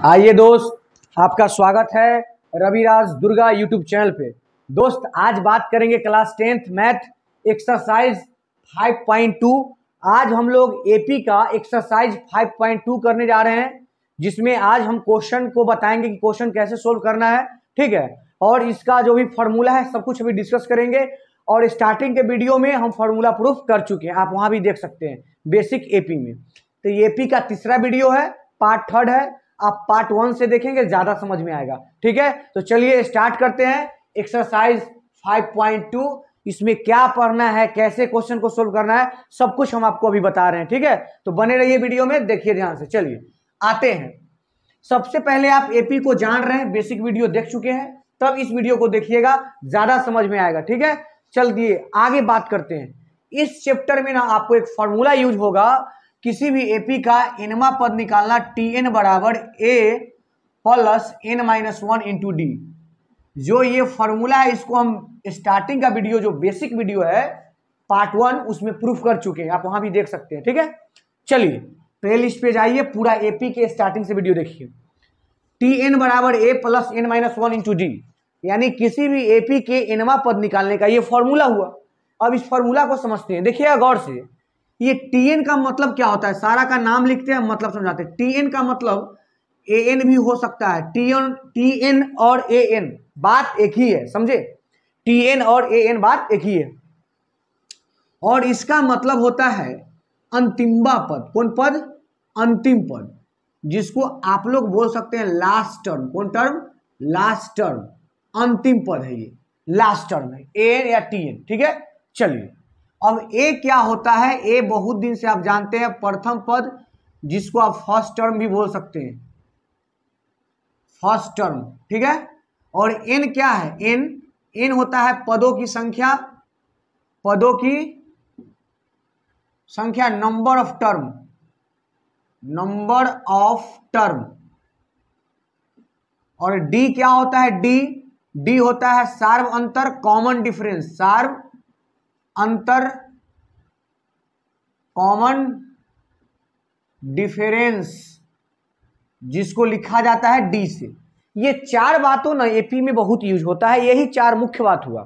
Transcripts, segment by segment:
आइए दोस्त, आपका स्वागत है रविराज दुर्गा यूट्यूब चैनल पे। दोस्त आज बात करेंगे क्लास 10th मैथ एक्सरसाइज 5.2। आज हम लोग एपी का एक्सरसाइज 5.2 करने जा रहे हैं, जिसमें आज हम क्वेश्चन को बताएंगे कि क्वेश्चन कैसे सोल्व करना है, ठीक है। और इसका जो भी फॉर्मूला है सब कुछ अभी डिस्कस करेंगे। और स्टार्टिंग के वीडियो में हम फॉर्मूला प्रूफ कर चुके हैं, आप वहां भी देख सकते हैं बेसिक एपी में। तो एपी का तीसरा वीडियो है, पार्ट 3 है, आप पार्ट 1 से देखेंगे ज्यादा समझ में आएगा, ठीक है। तो चलिए स्टार्ट करते हैं एक्सरसाइज 5.2। इसमें क्या पढ़ना है, कैसे क्वेश्चन को सोल्व करना है, सब कुछ हम आपको अभी बता रहे हैं, ठीक है। तो बने रहिए वीडियो में, देखिए ध्यान से। चलिए आते हैं। सबसे पहले आप एपी को जान रहे हैं, बेसिक वीडियो देख चुके हैं, तब इस वीडियो को देखिएगा, ज्यादा समझ में आएगा, ठीक है। चलिए आगे बात करते हैं। इस चैप्टर में ना आपको एक फॉर्मूला यूज होगा, किसी भी एपी का इनवा पद निकालना, Tn बराबर a plus n-1 into D. जो ये फॉर्मूला है इसको हम स्टार्टिंग का वीडियो, जो बेसिक वीडियो है पार्ट 1, उसमें प्रूफ कर चुके हैं, आप वहां भी देख सकते हैं, ठीक है। चलिए प्ले लिस्ट पे जाइए, पूरा एपी के स्टार्टिंग से वीडियो देखिए। Tn बराबर a plus n-1 into D, यानी किसी भी एपी के इनवा पद निकालने का ये फॉर्मूला हुआ। अब इस फॉर्मूला को समझते हैं, देखिएगा गौर से। ये Tn का मतलब क्या होता है, सारा का नाम लिखते हैं, मतलब समझाते हैं। Tn का मतलब An भी हो सकता है, Tn और An बात एक ही है, समझे। Tn और An बात एक ही है। और इसका मतलब होता है अंतिमवा पद। कौन पद? अंतिम पद, जिसको आप लोग बोल सकते हैं लास्ट टर्म। कौन टर्म? Last term. अंतिम पद है ये, लास्ट टर्म है, An या Tn, ठीक है। चलिए अब ए क्या होता है? ए बहुत दिन से आप जानते हैं, प्रथम पद, जिसको आप फर्स्ट टर्म भी बोल सकते हैं, फर्स्ट टर्म, ठीक है। और एन क्या है? एन होता है पदों की संख्या, पदों की संख्या, number of term, number of term. और डी क्या होता है? डी होता है सार्व अंतर, कॉमन डिफरेंस, सार्व अंतर, कॉमन डिफरेंस, जिसको लिखा जाता है डी से। ये चार बातों ना एपी में बहुत यूज होता है, यही चार मुख्य बात हुआ,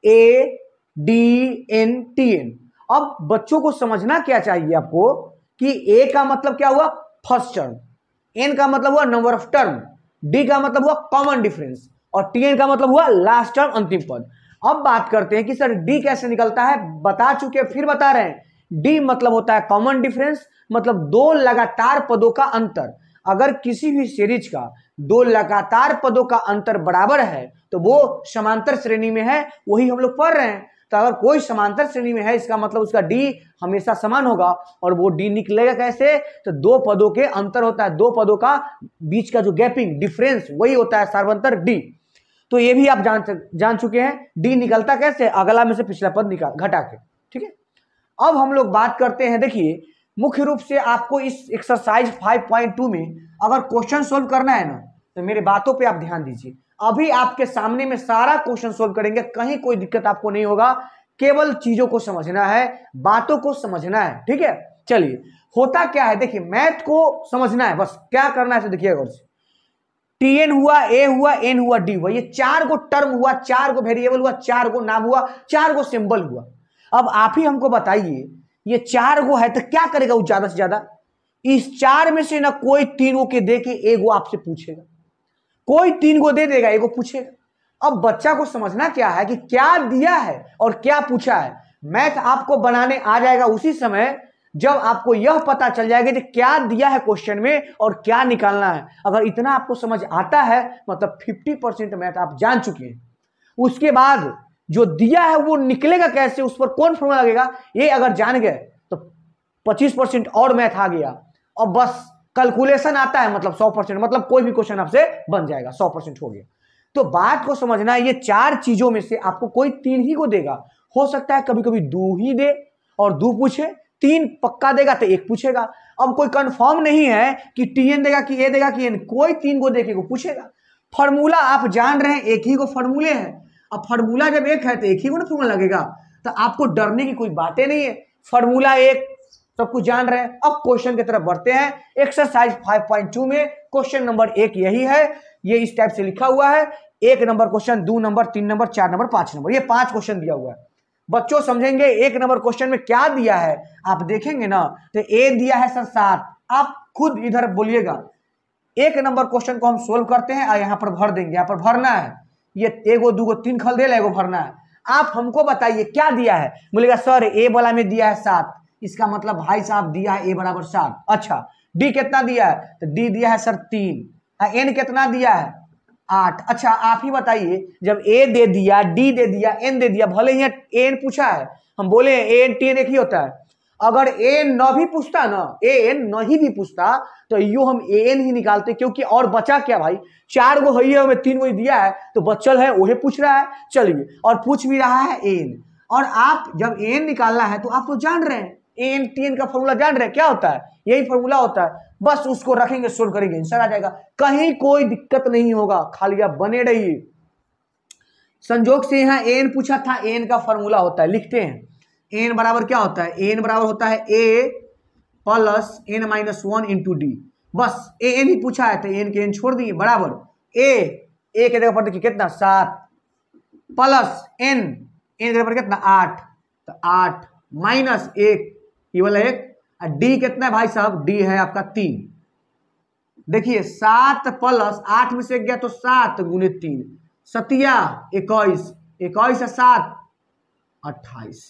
A D N T N. अब बच्चों को समझना क्या चाहिए आपको कि ए का मतलब क्या हुआ? फर्स्ट टर्म, एन का मतलब हुआ नंबर ऑफ टर्म, डी का मतलब हुआ कॉमन डिफरेंस, और टी एन का मतलब हुआ लास्ट टर्म, अंतिम पद। अब बात करते हैं कि सर डी कैसे निकलता है। बता चुके, फिर बता रहे हैं। डी मतलब होता है कॉमन डिफरेंस, मतलब दो लगातार पदों का अंतर। अगर किसी भी सीरीज का दो लगातार पदों का अंतर बराबर है तो वो समांतर श्रेणी में है, वही हम लोग पढ़ रहे हैं। तो अगर कोई समांतर श्रेणी में है, इसका मतलब उसका डी हमेशा समान होगा। और वो डी निकलेगा कैसे? तो दो पदों के अंतर होता है, दो पदों का बीच का जो गैपिंग डिफरेंस, वही होता है सार्वंतर डी। तो ये भी आप जान चुके हैं। डी निकलता कैसे? अगला में से पिछला पद घटा के, ठीक है। अब हम लोग बात करते हैं, देखिए मुख्य रूप से आपको इस एक्सरसाइज 5.2 में अगर क्वेश्चन सोल्व करना है ना, तो मेरे बातों पे आप ध्यान दीजिए। अभी आपके सामने में सारा क्वेश्चन सोल्व करेंगे, कहीं कोई दिक्कत आपको नहीं होगा, केवल चीजों को समझना है, बातों को समझना है, ठीक है। चलिए होता क्या है, देखिए मैथ को समझना है, बस क्या करना है देखिएगा। Tn हुआ, ए हुआ, एन हुआ, डी हुआ, ये चार को टर्म हुआ, चार को वेरिएबल हुआ, चार को नाम हुआ, चार को सिंबल हुआ। अब आप ही हमको बताइए, ये चार को है तो क्या करेगा वो ज्यादा से ज्यादा? इस चार में से ना कोई तीन को के दे के एगो आपसे पूछेगा, कोई तीन को दे देगा, एगो पूछेगा। अब बच्चा को समझना क्या है कि क्या दिया है और क्या पूछा है। मैथ आपको बनाने आ जाएगा उसी समय जब आपको यह पता चल जाएगा कि क्या दिया है क्वेश्चन में और क्या निकालना है। अगर इतना आपको समझ आता है, मतलब 50% मैथ आप जान चुके हैं। उसके बाद जो दिया है वो निकलेगा कैसे, उस पर कौन फॉर्मूला लगेगा, ये अगर जान गए तो 25% और मैथ आ गया। और बस कैलकुलेशन आता है, मतलब 100%, मतलब कोई भी क्वेश्चन आपसे बन जाएगा, 100% हो गया। तो बात को समझना है, ये चार चीजों में से आपको कोई तीन ही को देगा। हो सकता है कभी कभी दो ही दे और दो पूछे, तीन पक्का देगा तो एक पूछेगा। अब कोई कंफर्म नहीं है कि टीएन देगा कि ए देगा कि एन, कोई तीन को देखे को पूछेगा। फॉर्मूला आप जान रहे हैं, एक ही को फॉर्मूले हैं। अब फॉर्मूला जब एक है तो एक ही को ना फॉर्मूला लगेगा, तो आपको डरने की कोई बातें नहीं है। फॉर्मूला एक, सब कुछ जान रहे हैं। अब क्वेश्चन की तरफ बढ़ते हैं। एक्सरसाइज 5.2 में क्वेश्चन नंबर 1 यही है, ये इस टाइप से लिखा हुआ है। 1 number question, 2 number, 3 number, 4 number, 5 number, ये 5 क्वेश्चन दिया हुआ है। बच्चों समझेंगे 1 नंबर क्वेश्चन में क्या दिया है, आप देखेंगे ना तो ए दिया है सर 7। आप खुद इधर बोलिएगा। 1 नंबर क्वेश्चन को हम सोल्व करते हैं और यहाँ पर भर देंगे, यहाँ पर भरना है। ये 1 2 3 खल दे, एगो भरना है। आप हमको बताइए क्या दिया है। बोलेगा सर ए वाला में दिया है 7, इसका मतलब भाई साहब दिया है ए बराबर 7। अच्छा डी कितना दिया है, तो डी दिया है सर 3। एन कितना दिया है 8। अच्छा आप ही बताइए, जब ए दे दिया, डी दे दिया, एन दे दिया, भले ही एन पूछा है, हम बोले एन टी एन एक ही होता है। अगर एन न भी पूछता ना, एन नहीं भी पूछता तो यू हम एन ही निकालते, क्योंकि और बचा क्या भाई, 4 गो है हमें 3 गो दिया है, तो बच्चल है वही पूछ रहा है। चलिए, और पूछ भी रहा है एन। और आप जब एन निकालना है तो आप तो जान रहे हैं, एन टी एन का फॉर्मूला जान रहे हैं क्या होता है, यही फॉर्मूला होता है। बस उसको रखेंगे, सोल्व करेंगे, आंसर आ जाएगा, कहीं कोई दिक्कत नहीं होगा, खाली आप बने रहिए। संजोग से यहाँ एन पूछा था, एन का फॉर्मूला होता है, लिखते हैं। एन बराबर क्या होता है, एन बराबर होता है A plus N minus 1 into D. बस ए एन ही पूछा है तो एन के एन छोड़ दिए, बराबर ए के जगह पर देखिए कितना 7 प्लस एन के जगह पर कितना 8, तो 8 माइनस 1, ये वाला 1, डी कितना है भाई साहब, डी है आपका 3। देखिए 7 प्लस 8 में से गया तो 7 गुने 3, 7 21, 21 से 7 28।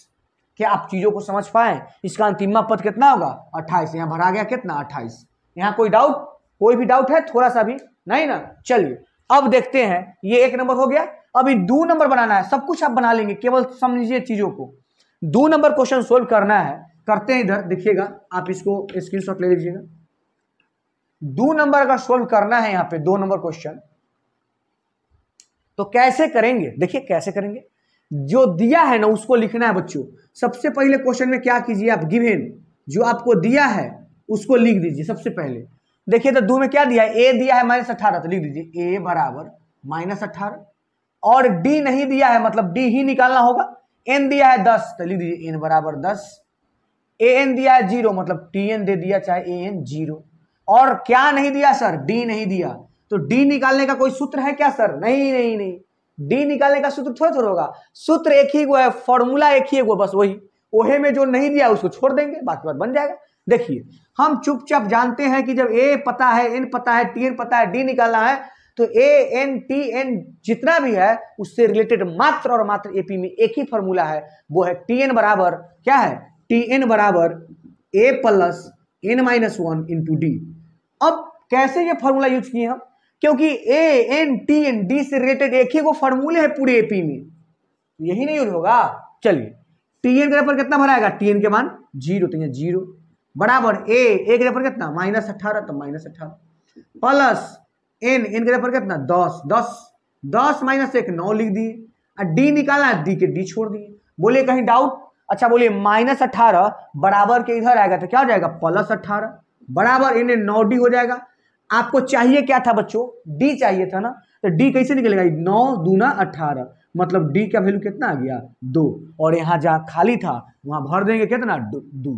क्या आप चीजों को समझ पाए। इसका अंतिम पद कितना होगा 28, यहाँ भरा गया कितना 28। यहाँ कोई डाउट, कोई भी डाउट है थोड़ा सा भी नहीं ना। चलिए अब देखते हैं, ये 1 नंबर हो गया। अभी 2 नंबर बनाना है, सब कुछ आप बना लेंगे, केवल समझिए चीजों को। 2 नंबर क्वेश्चन सोल्व करना है, करते हैं। इधर देखिएगा, आप इसको स्क्रीनशॉट ले लीजिएगा। 2 नंबर अगर सोल्व करना है यहाँ पे 2 नंबर क्वेश्चन, तो कैसे करेंगे, देखिए कैसे करेंगे। जो दिया है ना उसको लिखना है बच्चों। सबसे पहले क्वेश्चन में क्या कीजिए आप, गिवन जो आपको दिया है उसको लिख दीजिए सबसे पहले। देखिए तो 2 में क्या दिया है, ए दिया है -18, तो लिख दीजिए ए बराबर -18। और डी नहीं दिया है, मतलब डी ही निकालना होगा। एन दिया है 10, तो लिख दीजिए एन बराबर 10। ए एन दिया है 0, मतलब टी एन दे दिया, चाहे ए एन 0। और क्या नहीं दिया सर, डी नहीं दिया, तो डी निकालने का कोई सूत्र है क्या सर, नहीं नहीं नहीं, डी निकालने का सूत्र थोड़ा थोड़ा होगा, सूत्र एक ही वो है, फॉर्मूला एक ही है वो, बस वही ओहे में जो नहीं दिया उसको छोड़ देंगे, बाकी बात बन जाएगा। देखिए हम चुपचाप जानते हैं कि जब ए पता है, एन पता है, टी एन पता है, डी निकालना है, तो ए एन टी एन जितना भी है उससे रिलेटेड मात्र और मात्र एपी में एक ही फॉर्मूला है, वो है टी एन बराबर क्या है, टी एन बराबर A plus N minus 1 into D. अब कैसे ये फॉर्मूला यूज किए हम, क्योंकि A N T N D से रिलेटेड एक ही को फॉर्मूले है पूरे एपी में, यही नहीं यूज होगा। चलिए टी एन के पर कितना भराएगा, टी एन के मान 0, तो ये 0 बराबर ए के जगह पर कितना -18, तो -18 प्लस एन के जगह पर कितना 10, 10 माइनस 1 9 लिख दिए। और डी निकालना है, डी के डी छोड़ दिए। बोले कहीं डाउट, अच्छा बोलिए -18 बराबर के इधर आएगा तो क्या हो जाएगा +18 बराबर इन्हें 9D हो जाएगा। आपको चाहिए क्या था बच्चों, डी चाहिए था ना, तो डी कैसे निकलेगा, 9 दूना 18, मतलब डी का वैल्यू कितना आ गया 2, और यहाँ जहाँ खाली था वहां भर देंगे कितना 2,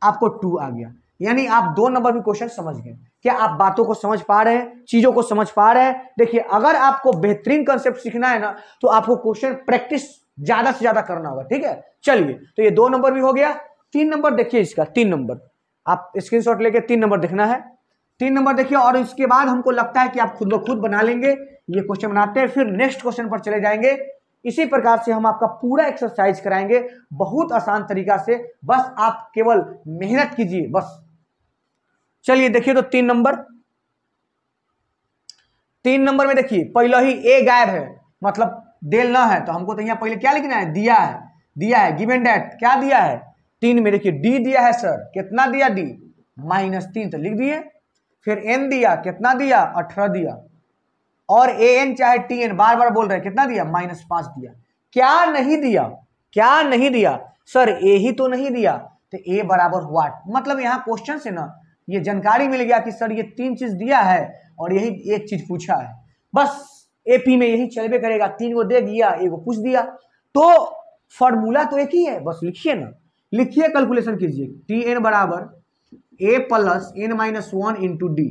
आपको 2 आ गया। यानी आप 2 नंबर भी क्वेश्चन समझ गए। क्या आप बातों को समझ पा रहे हैं, चीजों को समझ पा रहे हैं। देखिए अगर आपको बेहतरीन कंसेप्ट सीखना है ना, तो आपको क्वेश्चन प्रैक्टिस ज्यादा से ज्यादा करना होगा, ठीक है। चलिए तो ये 2 नंबर भी हो गया। 3 नंबर देखिए, इसका 3 नंबर आप स्क्रीनशॉट लेके 3 नंबर देखना है। 3 नंबर देखिए, और इसके बाद हमको लगता है कि आप खुद ब खुद बना लेंगे। ये क्वेश्चन बनाते हैं, फिर नेक्स्ट क्वेश्चन पर चले जाएंगे। इसी प्रकार से हम आपका पूरा एक्सरसाइज कराएंगे, बहुत आसान तरीका से, बस आप केवल मेहनत कीजिए बस। चलिए देखिए तो 3 नंबर, 3 नंबर में देखिए पहले ही ए गायब है, मतलब देल ना है, तो हमको तो यहाँ पहले क्या लिखना है, दिया है गिवन डेट क्या दिया है 3 में। देखिए डी दिया है सर, कितना दिया डी -3, तो लिख दिए। फिर एन दिया, कितना दिया 18 दिया, और ए एन चाहे टी एन बार बार बोल रहे हैं, कितना दिया -5 दिया। क्या नहीं दिया सर, ए ही तो नहीं दिया, तो ए बराबर व्हाट, मतलब यहाँ क्वेश्चन से ना ये जानकारी मिल गया कि सर ये 3 चीज दिया है और यही एक चीज पूछा है। बस एपी में यही चलबे करेगा, 3 को दे दिया, 1 को पूछ दिया, तो फॉर्मूला तो एक ही है, बस लिखिए ना, लिखिए, कैलकुलेशन कीजिए। टी एन बराबर A plus N minus 1 into D.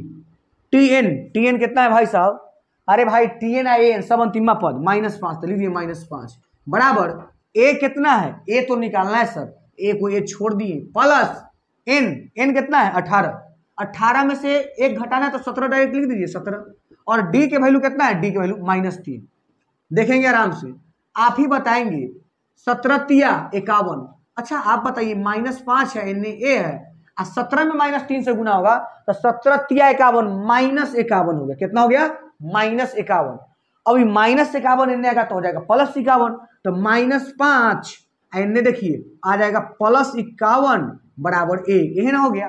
T N कितना है भाई साहब? अरे भाई टी एन ए एन सब अंतिमा पद -5, तो लीजिए -5 बराबर ए कितना है? ए तो निकालना है सर, ए को ए छोड़ दिए, प्लस एन कितना है? 18 में से एक घटाना है तो 17 डायरेक्ट लिख दीजिए 17। और डी के वैल्यू कितना है? डी के वैल्यू -3। देखेंगे आराम से, आप ही बताएंगे। 17 तिया 51। अच्छा आप बताइए, -5 है, एन ए है, और 17 में -3 से गुना होगा तो 17 तिया 51 -51 हो गया। कितना हो गया? -51। अभी -51 एन आएगा तो हो जाएगा +51, तो -5 एन देखिए आ जाएगा +51 बराबर ए, यही ना हो गया।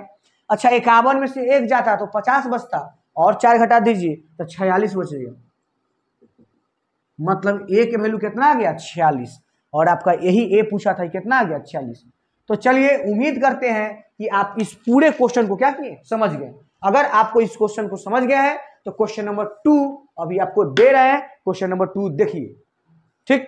अच्छा 51 में से एक जाता तो 50 बचता, और 4 घटा दीजिए तो 46 बचेगा। मतलब ए के वैल्यू कितना आ गया? 46। और आपका यही ए पूछा था, कितना आ गया? 46। तो चलिए उम्मीद करते हैं कि आप इस पूरे क्वेश्चन को क्या किए? समझ गए। अगर आपको इस क्वेश्चन को समझ गया है तो क्वेश्चन नंबर 2 अभी आपको दे रहे हैं, क्वेश्चन नंबर 2 देखिए। ठीक,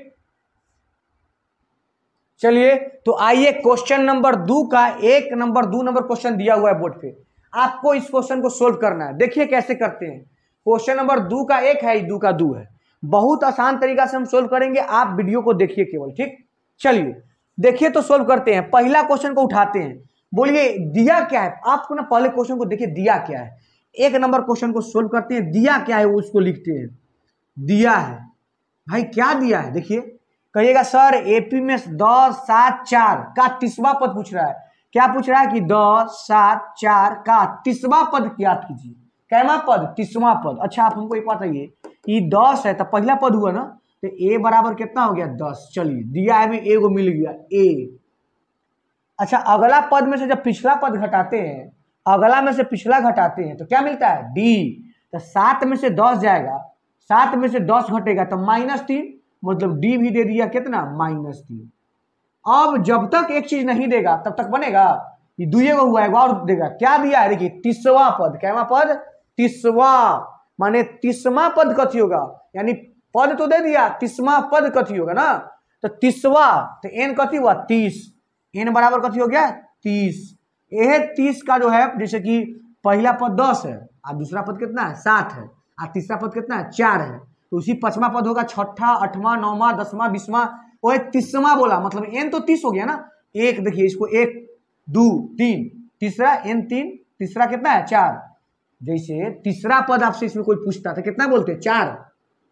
चलिए तो आइए क्वेश्चन नंबर 2 का 1 नंबर 2 नंबर क्वेश्चन दिया हुआ है बोर्ड पे, आपको इस क्वेश्चन को सोल्व करना है। देखिए कैसे करते हैं। क्वेश्चन नंबर 2 का 1 है, 2 का 2 है, बहुत आसान तरीका से हम सोल्व करेंगे, आप वीडियो को देखिए केवल। ठीक, चलिए देखिए तो सोल्व करते हैं। पहला क्वेश्चन को उठाते हैं, बोलिए दिया क्या है? आपको ना पहले क्वेश्चन को देखिए दिया क्या है। 1 नंबर क्वेश्चन को सोल्व करते हैं, दिया क्या है वो उसको लिखते हैं। दिया है भाई, क्या दिया है? देखिए कहिएगा सर एपी में 10, 7, 4 का 30वां पद पूछ रहा है। क्या पूछ रहा है कि 10, 7, 4 का 30वां पद ज्ञात कीजिए। कैमा पद? 30वां पद। अच्छा आप हमको एक बात बताइए, ये 10 है तो पहला पद हुआ ना, तो ए बराबर कितना हो गया? 10। चलिए दिया है, ए को मिल गया ए। अच्छा अगला पद में से जब पिछला पद घटाते हैं, अगला में से पिछला घटाते हैं तो क्या मिलता है? डी। तो 7 में से 10 जाएगा, 7 में से 10 घटेगा तो -3, मतलब डी भी दे दिया कितना? -3। अब जब तक एक चीज नहीं देगा तब तक बनेगा? ये दुए को हुआ है, और देगा। क्या दिया है? देखिए 30वां पद। कैवा पद? 30वां, माने 30वां पद कथी होगा? यानी पद तो दे दिया, 30वां पद कथी होगा ना, तो 30वां, तो एन कथी हुआ? 30। एन बराबर कथी हो गया? 30। यह 30 का जो है, जैसे कि पहला पद 10 है और दूसरा पद कितना है? 7 है, और तीसरा पद कितना है? 4 है, तो उसी 5वां पद होगा 6ठा, 8वां, 9वां, 10वां, 20वां, वो 30वां बोला, मतलब एन तो 30 हो गया ना। एक देखिए इसको 1, 2, 3, तीसरा एन 3, तीसरा कितना है? 4। जैसे तीसरा पद आपसे इसमें कोई पूछता तो कितना बोलते? 4।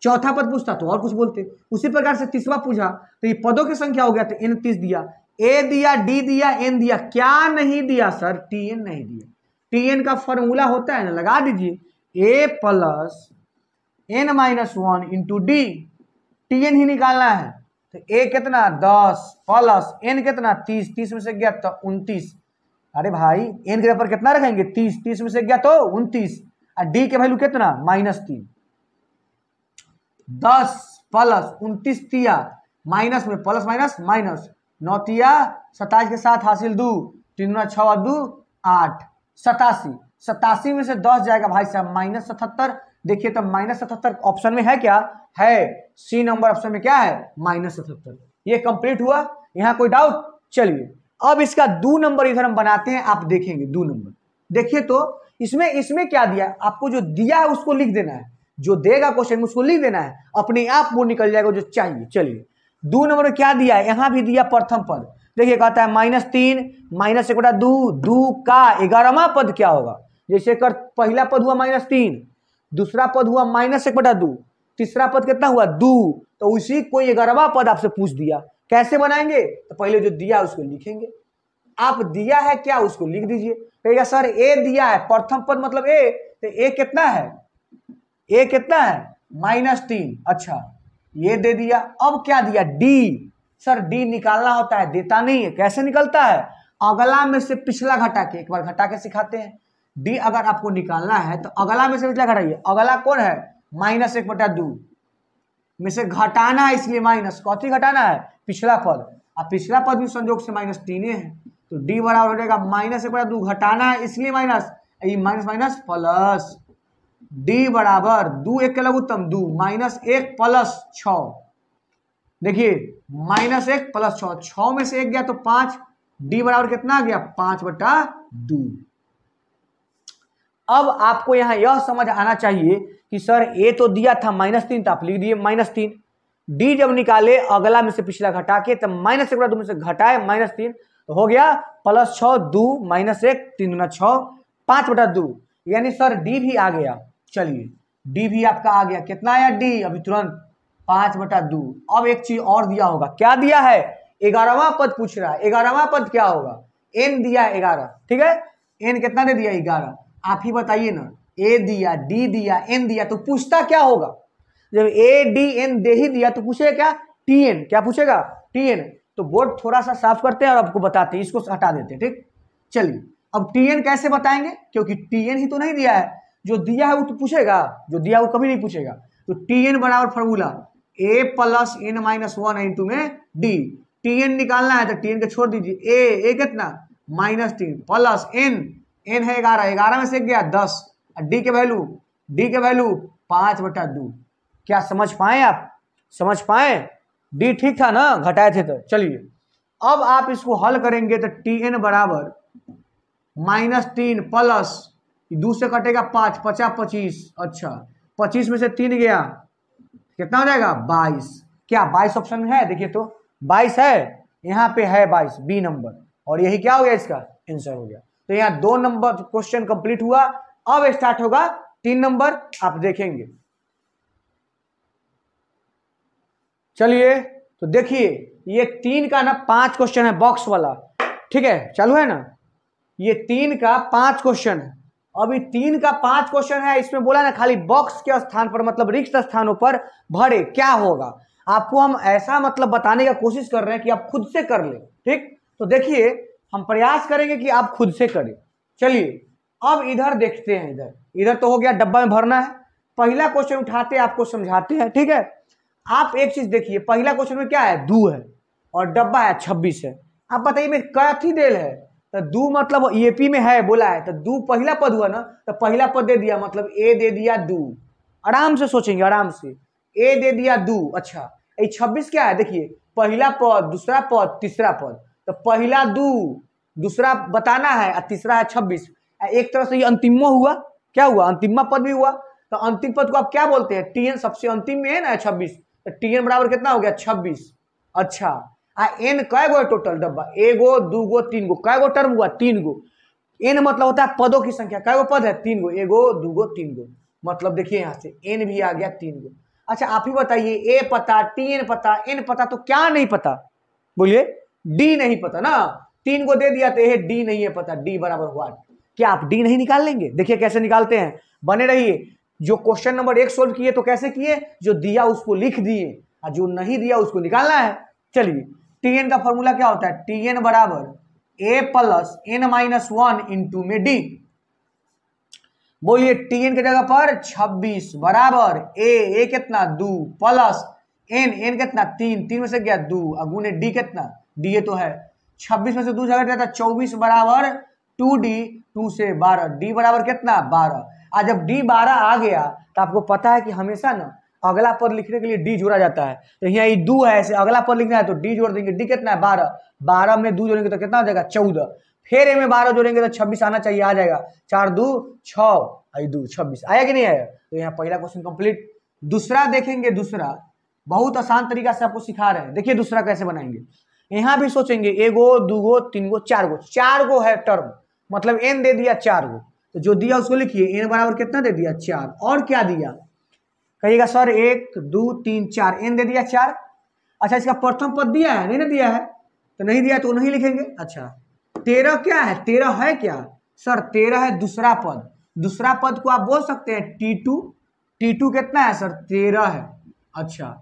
चौथा पद पूछता तो और कुछ बोलते। उसी प्रकार से तीसरा पूछा तो ये पदों की संख्या हो गया, तो एन 30 दिया, ए दिया, डी दिया, एन दिया। क्या नहीं दिया सर? टी एन नहीं दिया। टी एन का फॉर्मूला होता है ना, लगा दीजिए, A plus N minus 1 into D. T N ही निकालना है, तो ए कितना? 10 प्लस एन कितना? 30, 30 में से गया तो 29। अरे भाई एन के ऊपर कितना रखेंगे? 30, 30 में से गया तो 29, और डी के वैल्यू कितना? -3। 10 प्लस 29 तिया, माइनस में प्लस माइनस माइनस, 9 तिया 27 के साथ हासिल 2, 3 6 2 8, 87। 87 में से 10 जाएगा भाई साहब -77। देखिए तो -77 ऑप्शन में है क्या? है, सी नंबर ऑप्शन में क्या है? -77। ये कंप्लीट हुआ, यहाँ कोई डाउट? चलिए अब इसका 2 नंबर इधर हम बनाते हैं, आप देखेंगे 2 नंबर। देखिए तो इसमें क्या दिया? आपको जो दिया है उसको लिख देना है, जो देगा क्वेश्चन में उसको लिख देना है, अपने आप वो निकल जाएगा जो चाहिए। चलिए 2 नंबर में क्या दिया है? यहाँ भी दिया प्रथम पद। देखिए कहता है -3 -1/2, 2 का 11वां पद क्या होगा? जैसे कर पहला पद हुआ -3, दूसरा पद हुआ -1/2, तीसरा पद कितना हुआ? 2। तो उसी कोई 11वां पद आपसे पूछ दिया, कैसे बनाएंगे? तो पहले जो दिया उसको लिखेंगे। आप दिया है क्या उसको लिख दीजिए। कहेगा सर ए दिया है, प्रथम पद मतलब ए, तो ए कितना है? ए कितना है? -3। अच्छा ये दे दिया। अब क्या दिया? डी। सर डी निकालना होता है, देता नहीं है। कैसे निकलता है? अगला में से पिछला घटा के, एक बार घटा के सिखाते हैं। डी अगर आपको निकालना है तो अगला में से पिछला घटाइए। अगला कौन है? -1/2 में से घटाना है, इसलिए माइनस। कौन घटाना है? पिछला पद, और पिछला पद भी संयोग से -3 है, तो डी बराबर हो जाएगा -1/2। घटाना है इसलिए माइनस, ये माइनस माइनस प्लस, डी बराबर 2 1 के लघुत्तम 2, -1 + 6। देखिए -1 + 6, 6 में से 1 गया तो 5, डी बराबर कितना आ गया 5/2। अब आपको यहां यह समझ आना चाहिए कि सर ए तो दिया था -3, तो आप लिख दिए -3। डी जब निकाले अगला में से पिछला घटा के, तब -1/2 में से घटाए -3, तो हो गया +6 2 -1 3 × 6 5/2, यानी सर डी भी आ गया। चलिए डी भी आपका आ गया, कितना आया डी अभी तुरंत 5/2। अब एक चीज और दिया होगा, क्या दिया है 11वां पद पूछ रहा है। 11वां पद क्या होगा, एन दिया है 11, ठीक है, एन कितना दे दिया 11, आप ही बताइए ना, ए दिया डी दिया एन दिया, तो पूछता क्या होगा, जब ए डी एन दे ही दिया तो पूछेगा क्या टी एन, क्या पूछेगा टी एन। तो बोर्ड थोड़ा सा साफ करते हैं और आपको बताते हैं, इसको हटा देते हैं, ठीक। चलिए अब टी एन कैसे बताएंगे, क्योंकि टी एन ही तो नहीं दिया है, जो दिया है वो तो पूछेगा, जो दिया वो कभी नहीं पूछेगा। तो टी एन बराबर formula A plus N -1 into में डी। टी एन निकालना है तो टी एन के छोड़ दीजिए, ए कितना -3 प्लस एन, एन है 11, 11 में से गया 10, डी के वैल्यू 5/2। क्या समझ पाए आप, समझ पाए, डी ठीक था ना, घटाए थे तो। चलिए अब आप इसको हल करेंगे तो टी एन बराबर -3 प्लस 2 से कटेगा 5, 50 25, अच्छा 25 में से 3 गया, कितना हो जाएगा 22। क्या 22 ऑप्शन में है, देखिए तो 22 है, यहाँ पे है 22 बी नंबर, और यही क्या हो गया इसका आंसर हो गया। तो यहाँ 2 नंबर क्वेश्चन कंप्लीट हुआ। अब स्टार्ट होगा 3 नंबर, आप देखेंगे। चलिए तो देखिए ये 3 का ना 5 क्वेश्चन है, बॉक्स वाला, ठीक है, चालू है ना, ये 3 का 5 क्वेश्चन है। अभी 3 का 5 क्वेश्चन है, इसमें बोला ना खाली बॉक्स के स्थान पर, मतलब रिक्त स्थानों पर भरे, क्या होगा आपको हम ऐसा मतलब बताने का कोशिश कर रहे हैं कि आप खुद से कर ले, ठीक। तो देखिए हम प्रयास करेंगे कि आप खुद से करें। चलिए अब इधर देखते हैं, इधर तो हो गया डब्बा में भरना है। पहला क्वेश्चन उठाते हैं, आपको समझाते हैं, ठीक है। आप एक चीज देखिए, पहला क्वेश्चन में क्या है 2 है और डब्बा है 26 है। आप बताइए में कथी देल है, तो 2 मतलब ईएपी में है बोला है, तो 2 पहला पद हुआ ना, तो पहला पद दे दिया, मतलब ए दे दिया 2। आराम से सोचेंगे, आराम से, ए दे दिया 2, अच्छा ये 26 क्या है, देखिए पहला पद, दूसरा पद, तीसरा पद, तो पहला 2, दूसरा बताना है और तीसरा है 26। एक तरह से ये अंतिमो हुआ, क्या हुआ अंतिमा पद भी हुआ। तो अंतिम पद को आप क्या बोलते हैं, टी एन सबसे अंतिम में है ना 26, तो टी एन बराबर कितना हो गया 26। अच्छा एन कै गो टोटल डब्बा, एगो 2 गो 3 गो, कै गो टर्म हुआ 3 गो। एन मतलब होता है पदों की संख्या, कै गो पद है 3 गो, एगो 2 गो 3 गो, मतलब देखिए यहाँ से एन भी आ गया 3 गो। अच्छा आप ही बताइए, ए पता, टी एन पता, एन पता, तो क्या नहीं पता, बोलिए डी नहीं पता ना, 3 को दे दिया तो ये डी नहीं है पता, डी बराबर हुआ। क्या आप डी नहीं निकाल लेंगे, देखिए कैसे निकालते हैं, बने रहिए। जो क्वेश्चन नंबर 1 सोल्व किए तो कैसे किए, जो दिया उसको लिख दिए और जो नहीं दिया उसको निकालना है। चलिए टी एन का फॉर्मूला क्या होता है, टी एन बराबर ए प्लस एन -1 इंटू में डी। बोलिए टी एन की जगह पर 26 बराबर ए कितना 2 प्लस एन कितना 3 में से गया 2 अगुने डी कितना, डी तो है 26 में से 2 जगह जाता 24 बराबर 2d, 2 से 12, डी बराबर कितना 12। आज जब डी 12 आ गया तो आपको पता है कि हमेशा ना अगला पद लिखने के लिए डी जोड़ा जाता है। तो यहाँ ये 2 है, ऐसे अगला पद लिखना है तो डी जोड़ देंगे, डी कितना है 12, 12 में 2 जोड़ेंगे तो कितना हो जाएगा 14, फिर ए में 12 जोड़ेंगे तो 26 आना चाहिए, आ जाएगा 4 2 6 2 26, आया कि नहीं आया। तो यहाँ पहला क्वेश्चन कंप्लीट। दूसरा देखेंगे, दूसरा बहुत आसान तरीका से आपको सिखा रहे हैं, देखिए दूसरा कैसे बनाएंगे। यहाँ भी सोचेंगे एगो 2 गो 3 गो 4 गो है टर्म, मतलब एन दे दिया 4 गो, तो जो दिया उसको लिखिए, एन बराबर कितना दे दिया 4, और क्या दिया कहिएगा सर 1 2 3 4, एन दे दिया 4। अच्छा इसका प्रथम पद दिया है, नहीं ना दिया है, तो नहीं दिया तो नहीं लिखेंगे। अच्छा 13 क्या है, 13 है क्या सर, 13 है दूसरा पद, दूसरा पद को आप बोल सकते हैं T2, T2 कितना है सर 13 है। अच्छा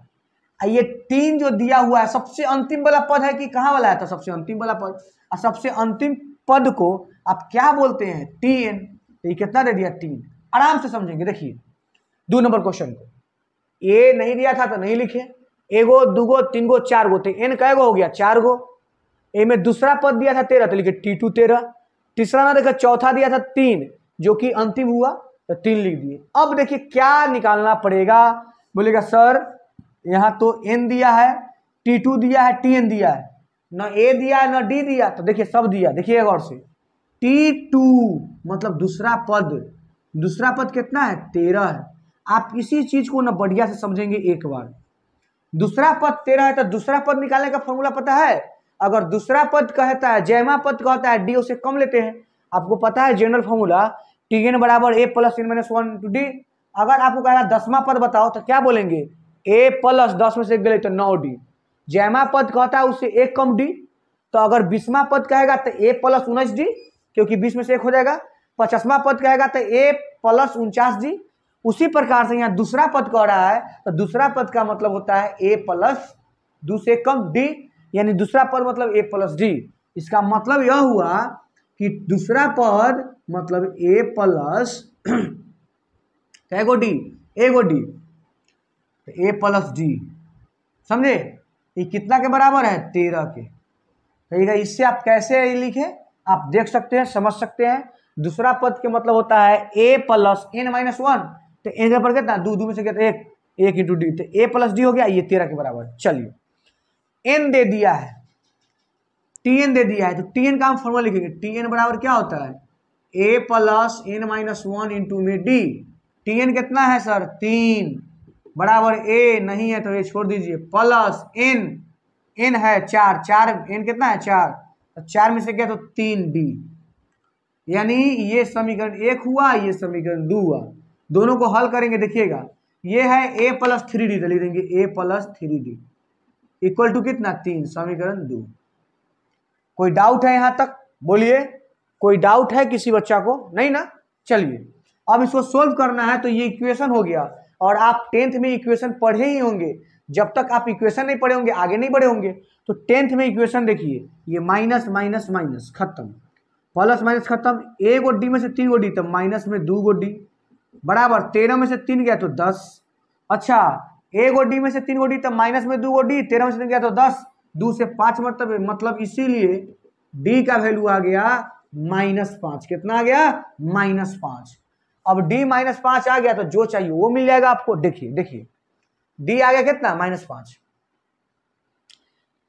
ये 3 जो दिया हुआ है सबसे अंतिम वाला पद है कि कहाँ वाला है, तो सबसे अंतिम वाला पद, और सबसे अंतिम पद को आप क्या बोलते हैं Tn, तो ये कितना दे दिया 3। आराम से समझेंगे, देखिए 2 नंबर क्वेश्चन को, ए नहीं दिया था तो नहीं लिखे, एगो 2 गो 3 गो 4 गो, तो एन कै गो हो गया 4 गो। ए में दूसरा पद दिया था 13 तो लिखे T2 13, तीसरा ना देखा चौथा दिया था 3 जो कि अंतिम हुआ तो 3 लिख दिए। अब देखिए क्या निकालना पड़ेगा, बोलेगा सर यहाँ तो एन दिया है, T2 दिया है, Tn दिया है, न ए दिया न डी दिया, तो देखिए सब दिया, देखिए गौर से T2 मतलब दूसरा पद कितना है 13 है। आप इसी चीज को ना बढ़िया से समझेंगे एक बार, दूसरा पद 13 है तो दूसरा पद निकालने का फॉर्मूला पता है, अगर दूसरा पद कहता है जयमा पद कहता है डी, उसे कम लेते हैं। आपको पता है जनरल फॉर्मूला Tn बराबर a plus n minus 1 to D. अगर आपको कहेगा 10वां पद बताओ तो क्या बोलेंगे, a प्लस 10 में से 1 गए तो 9d। जयमा पद कहता है उससे 1 कम डी, तो अगर 20वां पद कहेगा तो a प्लस 19d, क्योंकि 20 में से 1 हो जाएगा। 50वां पद कहेगा तो a प्लस 49d। उसी प्रकार से यहाँ दूसरा पद कह रहा है तो दूसरा पद का मतलब होता है a प्लस 2 से कम d, यानी दूसरा पद मतलब a प्लस d। इसका मतलब यह हुआ कि दूसरा पद मतलब a प्लस एगो डी, a प्लस डी, समझे। ये कितना के बराबर है 13 के। कहिएगा इससे आप कैसे लिखे, आप देख सकते हैं, समझ सकते हैं। दूसरा पद के मतलब होता है a प्लस n माइनस 1, तो n के पर कितना 2 में से कितना 1 इंटू डी, तो a प्लस डी हो गया, ये 13 के बराबर। चलिए n दे दिया है, Tn दे दिया है, तो Tn का हम फॉर्मूला लिखेंगे। Tn बराबर क्या होता है a plus n minus 1 into में d। Tn कितना है सर 3 बराबर a नहीं है तो ये छोड़ दीजिए, प्लस n है 4 n कितना है 4, तो 4 में से क्या तो 3d, यानी ये समीकरण 1 हुआ, ये समीकरण 2 हुआ। दोनों को हल करेंगे, देखिएगा ये है a प्लस 3d, तो लिख देंगे a plus 3d equal to कितना 3, समीकरण 2। कोई डाउट है यहाँ तक, बोलिए कोई डाउट है किसी बच्चा को, नहीं ना। चलिए अब इसको सोल्व करना है, तो ये इक्वेशन हो गया। और आप 10th में इक्वेशन पढ़े ही होंगे, जब तक आप इक्वेशन नहीं पढ़े होंगे आगे नहीं बढ़े होंगे। तो 10th में इक्वेशन देखिए, ये माइनस माइनस माइनस खत्म, प्लस माइनस खत्म, a गो डी में से 3 गो डी, तो माइनस में 2 गो डी बराबर 13 में से 3 गया तो 10। अच्छा a गो डी में से 3 गो डी, तो माइनस में 2 गो डी, 13 में से 3 गया तो 10, 2 से 5 मतलब इसीलिए d का वैल्यू आ गया -5। कितना आ गया -5। अब d -5 आ गया तो जो चाहिए वो मिल जाएगा आपको। देखिए d आ गया कितना -5,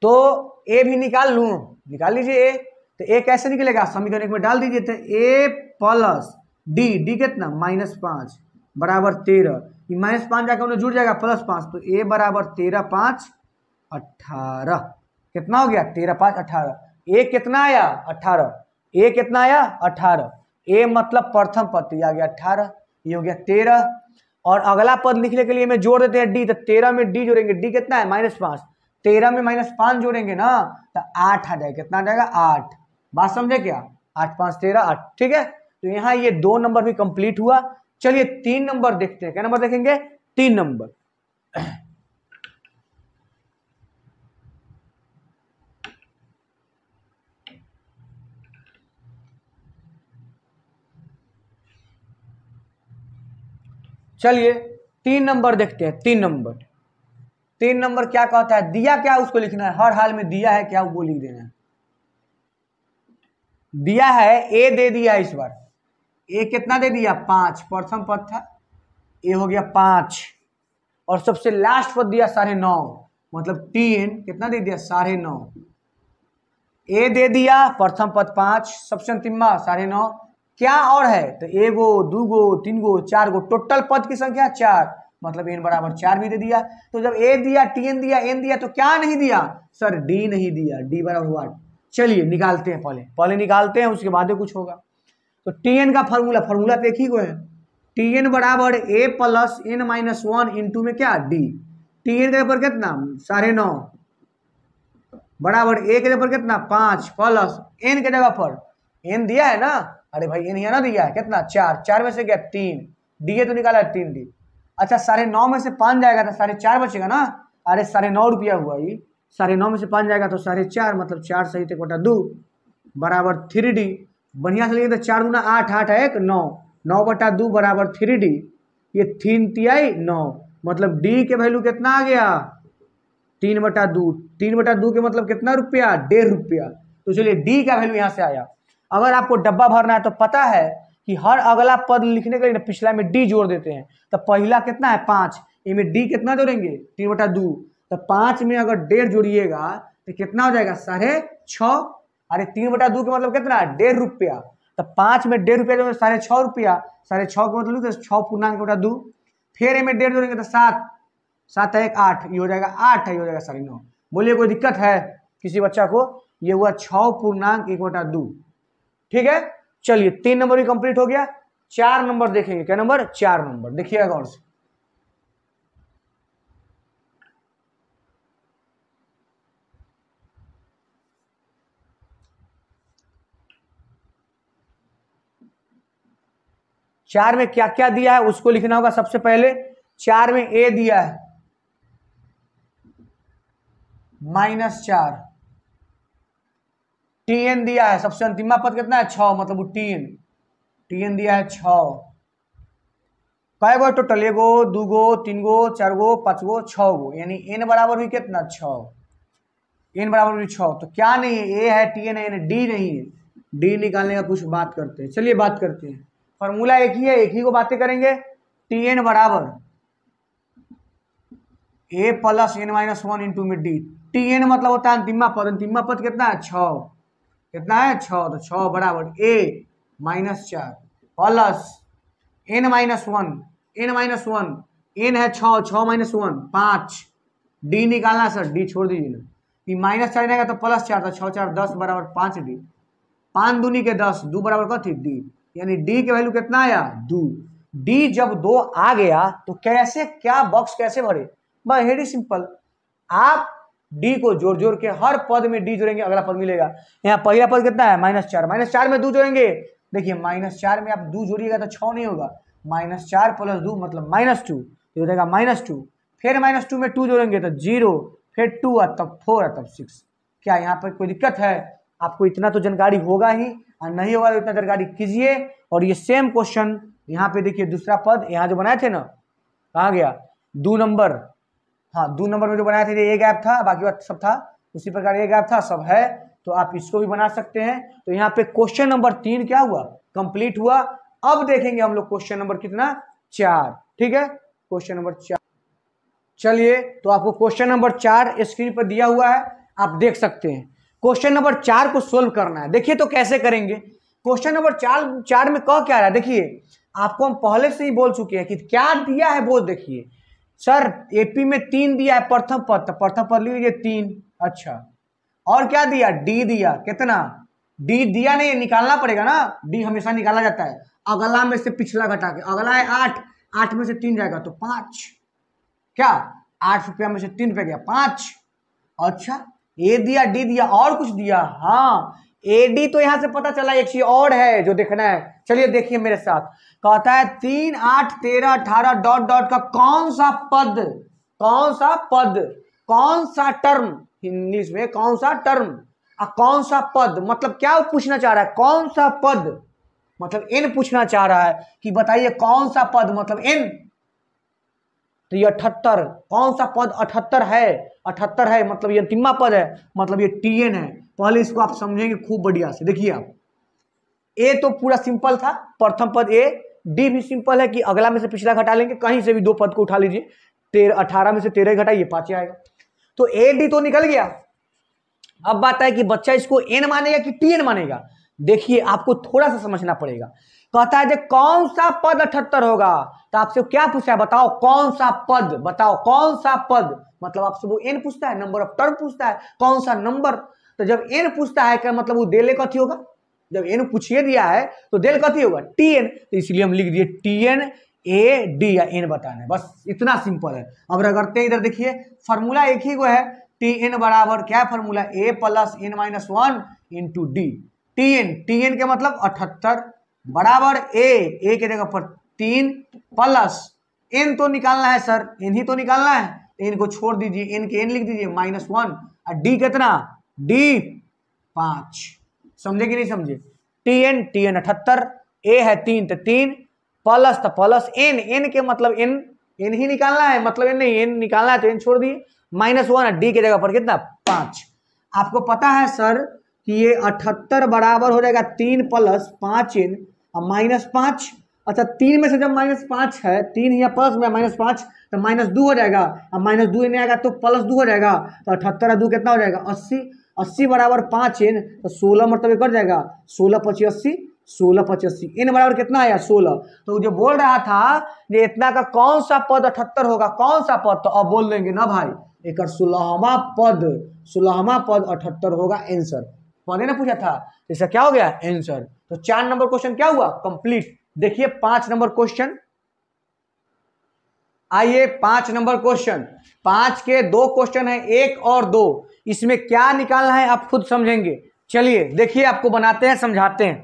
तो a भी निकाल लूं, निकाल लीजिए a। तो a कैसे निकलेगा, समीकरण 1 में डाल दीजिए, तो a प्लस d कितना -5 बराबर 13, ये -5 जाकर उन्हें जुड़ जाएगा +5, तो a बराबर 13 5 18। कितना हो गया 13 5 18, a कितना आया 18, a कितना आया 18, a मतलब प्रथम पद, तो ये आ गया 18, ये हो गया 13। और अगला पद लिखने के लिए में जोड़ देते हैं d, तो 13 में d जोड़ेंगे, d कितना है -5, 13 में -5 जोड़ेंगे ना तो 8 आ जाएगा। कितना आ जाएगा 8, बात समझे क्या, 8 5 13 8, ठीक है। तो यहाँ ये 2 नंबर भी कंप्लीट हुआ। चलिए 3 नंबर देखते हैं, क्या नंबर देखेंगे 3 नंबर। चलिए 3 नंबर देखते हैं। 3 नंबर क्या कहता है, दिया क्या उसको लिखना है, हर हाल में दिया है क्या वो लिख देना है। दिया है a दे दिया, इस बार a कितना दे दिया 5, प्रथम पद था a हो गया 5, और सबसे लास्ट पद दिया 9.5, मतलब Tn कितना दे दिया 9.5। a दे दिया प्रथम पद 5, सबसे अंतिम 9.5, क्या और है तो 1 गो 2 गो 3 गो 4 गो, टोटल पद की संख्या 4, मतलब n बराबर 4 भी दे दिया। तो जब a दिया Tn दिया n दिया तो क्या नहीं दिया सर, d नहीं दिया, d बराबर हुआ। चलिए निकालते हैं, पहले निकालते हैं, उसके बाद कुछ होगा। तो Tn का फॉर्मूला तो एक ही को है, Tn बराबर a plus n minus 1 into में क्या d। Tn के पर कितना 9.5 बराबर a के पर कितना 5 प्लस n के जगह पर n दिया है ना, अरे भाई n यहाँ ना दिया है, कितना 4 में से क्या 3, d तो निकाला है 3d। अच्छा 9.5 में से 5 जाएगा तो 4.5 बचेगा ना, अरे 9.5 रुपया हुआ, ये 9.5 में से 5 जाएगा तो 4.5, मतलब 4 सही 1/2 बराबर 3d। बढ़िया से लिखे तो 4 गुना 8, 8 है 1 9, 9/2 बराबर 3d, ये 3 तिहाई 9, मतलब d के वैल्यू कितना आ गया 3/2। 3/2 के मतलब कितना रुपया 1.5 रुपया। तो चलिए d का वैल्यू यहाँ से आया। अगर आपको डब्बा भरना है तो पता है कि हर अगला पद लिखने के लिए पिछला में d जोड़ देते हैं। तो पहला कितना है 5, इनमें d कितना जोड़ेंगे 3/2, तो 5 में अगर 1.5 जोड़िएगा तो कितना हो जाएगा 6.5। अरे 3/2 का मतलब कितना, 1.5 रुपया। तो 5 में 1.5 रुपया जो 6.5 रुपया, 6.5 का मतलब 6.2। फिर में 1.5 जोड़ेंगे तो 7, 7 है 1 8, ये हो जाएगा 8 है, ये हो जाएगा 9.5। बोलिए कोई दिक्कत है किसी बच्चा को? ये हुआ 6.1/2। ठीक है, चलिए 3 नंबर भी कंप्लीट हो गया। 4 नंबर देखेंगे, क्या नंबर? 4 नंबर देखिएगा गौर से। चार में क्या क्या दिया है उसको लिखना होगा सबसे पहले। 4 में ए दिया है -4, टीएन दिया है, सबसे अंतिमा पद कितना है 6, मतलब वो टीएन दिया है 6। गो टोटल? 1 गो 2 गो 3 गो 4 गो 5 गो 6 गो, यानी एन बराबर हुई कितना 6। एन बराबर हुई 6, तो क्या नहीं है, ए है टीएन है, डी नहीं है। डी निकालने का कुछ बात करते हैं, चलिए बात करते हैं। फॉर्मूला एक ही है, एक ही को बातें करेंगे। टीएन बराबर ए प्लस एन -1 इंटू में डी। टीएन मतलब होता है अंतिमा पद, अंतिमा पद कितना है 6, कितना है 6, तो 6 बराबर ए -4 प्लस एन -1, एन है 6, 6 -1 5। डी निकालना सर, डी छोड़ दीजिए ना, ये -4 आएगा तो +4, तो 6 4 10 बराबर 5 डी। 5 दूनी के 10, 2 बराबर कथी डी, यानी डी के वैल्यू कितना आया 2। डी जब 2 आ गया तो कैसे, क्या बॉक्स कैसे भरे? वेरी सिंपल, आप डी को जोड़ जोड़ के हर पद में डी जोड़ेंगे, अगला पद मिलेगा। यहाँ पहला पद कितना है -4, -4 में 2 जोड़ेंगे। देखिए -4 में आप 2 जोड़िएगा तो 6 नहीं होगा, -4 + 2 मतलब -2, ये हो जाएगा -2। फिर -2 में 2 जोड़ेंगे तो 0, फिर 2 तब 4 तब 6। क्या यहाँ पर कोई दिक्कत है? आपको इतना तो जानकारी होगा ही, और नहीं होगा तो इतना जानकारी कीजिए। और ये सेम क्वेश्चन यहाँ पे देखिए, दूसरा पद यहाँ जो बनाए थे ना, कहाँ गया 2 नंबर, हाँ 2 नंबर में जो बनाए थे ये गैप था, बाकी बात सब था उसी प्रकार, ये गैप था सब है, तो आप इसको भी बना सकते हैं। तो यहाँ पे क्वेश्चन नंबर 3 क्या हुआ, कंप्लीट हुआ। अब देखेंगे हम लोग क्वेश्चन नंबर कितना, 4। ठीक है, क्वेश्चन नंबर 4। चलिए, तो आपको क्वेश्चन नंबर 4 स्क्रीन पर दिया हुआ है, आप देख सकते हैं। क्वेश्चन नंबर 4 को सोल्व करना है। देखिए तो कैसे करेंगे। क्वेश्चन नंबर 4 में कह क्या रहा है, देखिए आपको हम पहले से ही बोल चुके हैं कि क्या दिया है वो देखिए। सर एपी में 3 दिया है प्रथम पद, तो प्रथम पद लीजिए 3। अच्छा, और क्या दिया, डी दिया, कितना डी दिया नहीं, निकालना पड़ेगा ना, डी हमेशा निकाला जाता है अगला में से पिछला घटा के। अगला है 8, 8 में से 3 जाएगा तो 5, क्या 8 रुपया में से 3 रुपया गया 5। अच्छा, ए दिया डी दिया, और कुछ दिया, हाँ ए डी तो यहां से पता चला, एक चीज और है जो देखना है। चलिए देखिए मेरे साथ, कहता है 3 8 13 18 डॉट डॉट का कौन सा पद, कौन सा पद, कौन सा टर्म, इंग्लिश में कौन सा टर्म, कौन सा पद, मतलब क्या पूछना चाह रहा है, कौन सा पद, मतलब एन पूछना चाह रहा है कि बताइए कौन सा पद, मतलब एन। तो ये 78, कौन सा पद 78 है, 78 है, मतलब ये अंतिमा पद है, मतलब ये टीएन है। पहले इसको आप समझेंगे खूब बढ़िया से। देखिए आप, ए तो पूरा सिंपल था, प्रथम पद ए, डी भी सिंपल है कि अगला में से पिछला घटा लेंगे, कहीं से भी 2 पद को उठा लीजिए, 18 में से 13 घटाइए 5 आएगा, तो ए डी तो निकल गया। अब बात है कि बच्चा इसको एन मानेगा कि टीएन मानेगा। देखिए आपको थोड़ा सा समझना पड़ेगा। कहता है कौन सा पद 78 होगा, तो आपसे क्या पूछा है, बताओ कौन सा पद, बताओ कौन सा पद, मतलब आपसे वो एन पूछता है, नंबर ऑफ टर्म पूछता है, कौन सा नंबर। तो जब एन पूछता है क्या मतलब वो देले कथी होगा, जब एन पूछिए दिया है तो देल कथी होगा टीएन, तो इसलिए हम लिख दिए टीएन ए डी या एन बताना है, बस इतना सिंपल है। अब रगड़ते हैं, इधर देखिए फॉर्मूला एक ही को है, टीएन बराबर क्या formula, A plus N -1 into D. TN के मतलब 78 बराबर ए के जगह पर 3 प्लस एन तो निकालना है सर, एन ही तो निकालना है, एन को छोड़ दीजिए, एन के एन लिख दीजिए -1, और डी कितना, डी 5। समझे कि नहीं समझे? टीएन 78, ए है 3 तो 3 प्लस तो प्लस एन के मतलब एन ही निकालना है, मतलब एन नहीं, एन निकालना है तो एन छोड़ दिए, -1, डी के जगह पर कितना 5। आपको पता है सर कि ये 78 बराबर हो जाएगा 3 प्लस 5 एन और -5, अच्छा 3 में से जब -5 है, 3 या प्लस में -5 तो -2 हो जाएगा। अब -2 नहीं आएगा तो +2 हो जाएगा। तो 78 और 2 कितना हो जाएगा 80। 80 बराबर 5n तो 16 मतलब कर जाएगा 16 × 25 80, 16 × 25 80। n बराबर कितना आया 16। तो जो बोल रहा था ये इतना का कौन सा पद 78 होगा, कौन सा पद, तो अब बोल देंगे ना भाई एक 16वां पद, 16वां पद 78 होगा आंसर। पहले ना पूछा था, इसका क्या हो गया आंसर। तो 4 नंबर क्वेश्चन क्या हुआ कंप्लीट। देखिए 5 नंबर क्वेश्चन, आइए 5 नंबर क्वेश्चन। 5 के 2 क्वेश्चन है, 1 और 2। इसमें क्या निकालना है आप खुद समझेंगे। चलिए देखिए आपको बनाते हैं, समझाते हैं।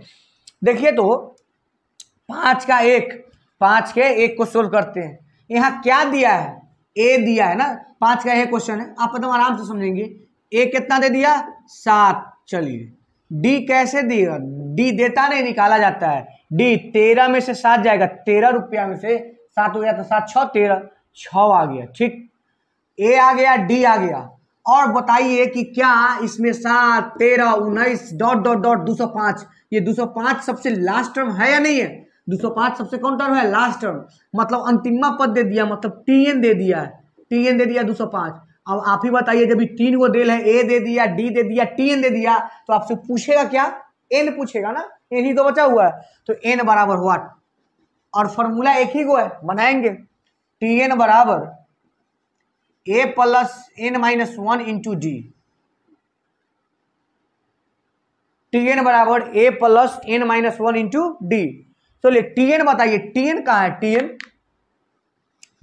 देखिए तो 5 का 1, 5 के 1 को सोल्व करते हैं। यहाँ क्या दिया है, ए दिया है ना, 5 का 1 क्वेश्चन है, आप एकदम आराम से समझेंगे। ए कितना दे दिया 7। चलिए डी कैसे दिया, डी देता नहीं निकाला जाता है। डी 13 में से 7 जाएगा, 13 रुपया में से 7 हो गया तो 7 6 13, 6 आ गया। ठीक, ए आ गया, डी आ गया। और बताइए कि क्या इसमें 7 13 19 डॉट डॉट डॉट 205, ये 205 सबसे लास्ट टर्म है या नहीं है। 205 सबसे कौन टर्म है, लास्ट टर्म, मतलब अंतिमा पद दे दिया, मतलब टीएन दे दिया है, टीएन दे दिया 205। अब आप ही बताइए जब 3 को देल है, ए दे दिया, डी दे दिया, टीएन दे दिया, तो आपसे पूछेगा क्या, एन पूछेगा ना, एन ही तो बचा हुआ है। तो एन बराबर व्हाट, और फॉर्मूला एक ही को है, बनाएंगे। टीएन बराबर a plus n minus 1 into D, TN बराबर a plus n minus 1 into D. चलिए टीएन बताइए, टीएन कहाँ है, टीएन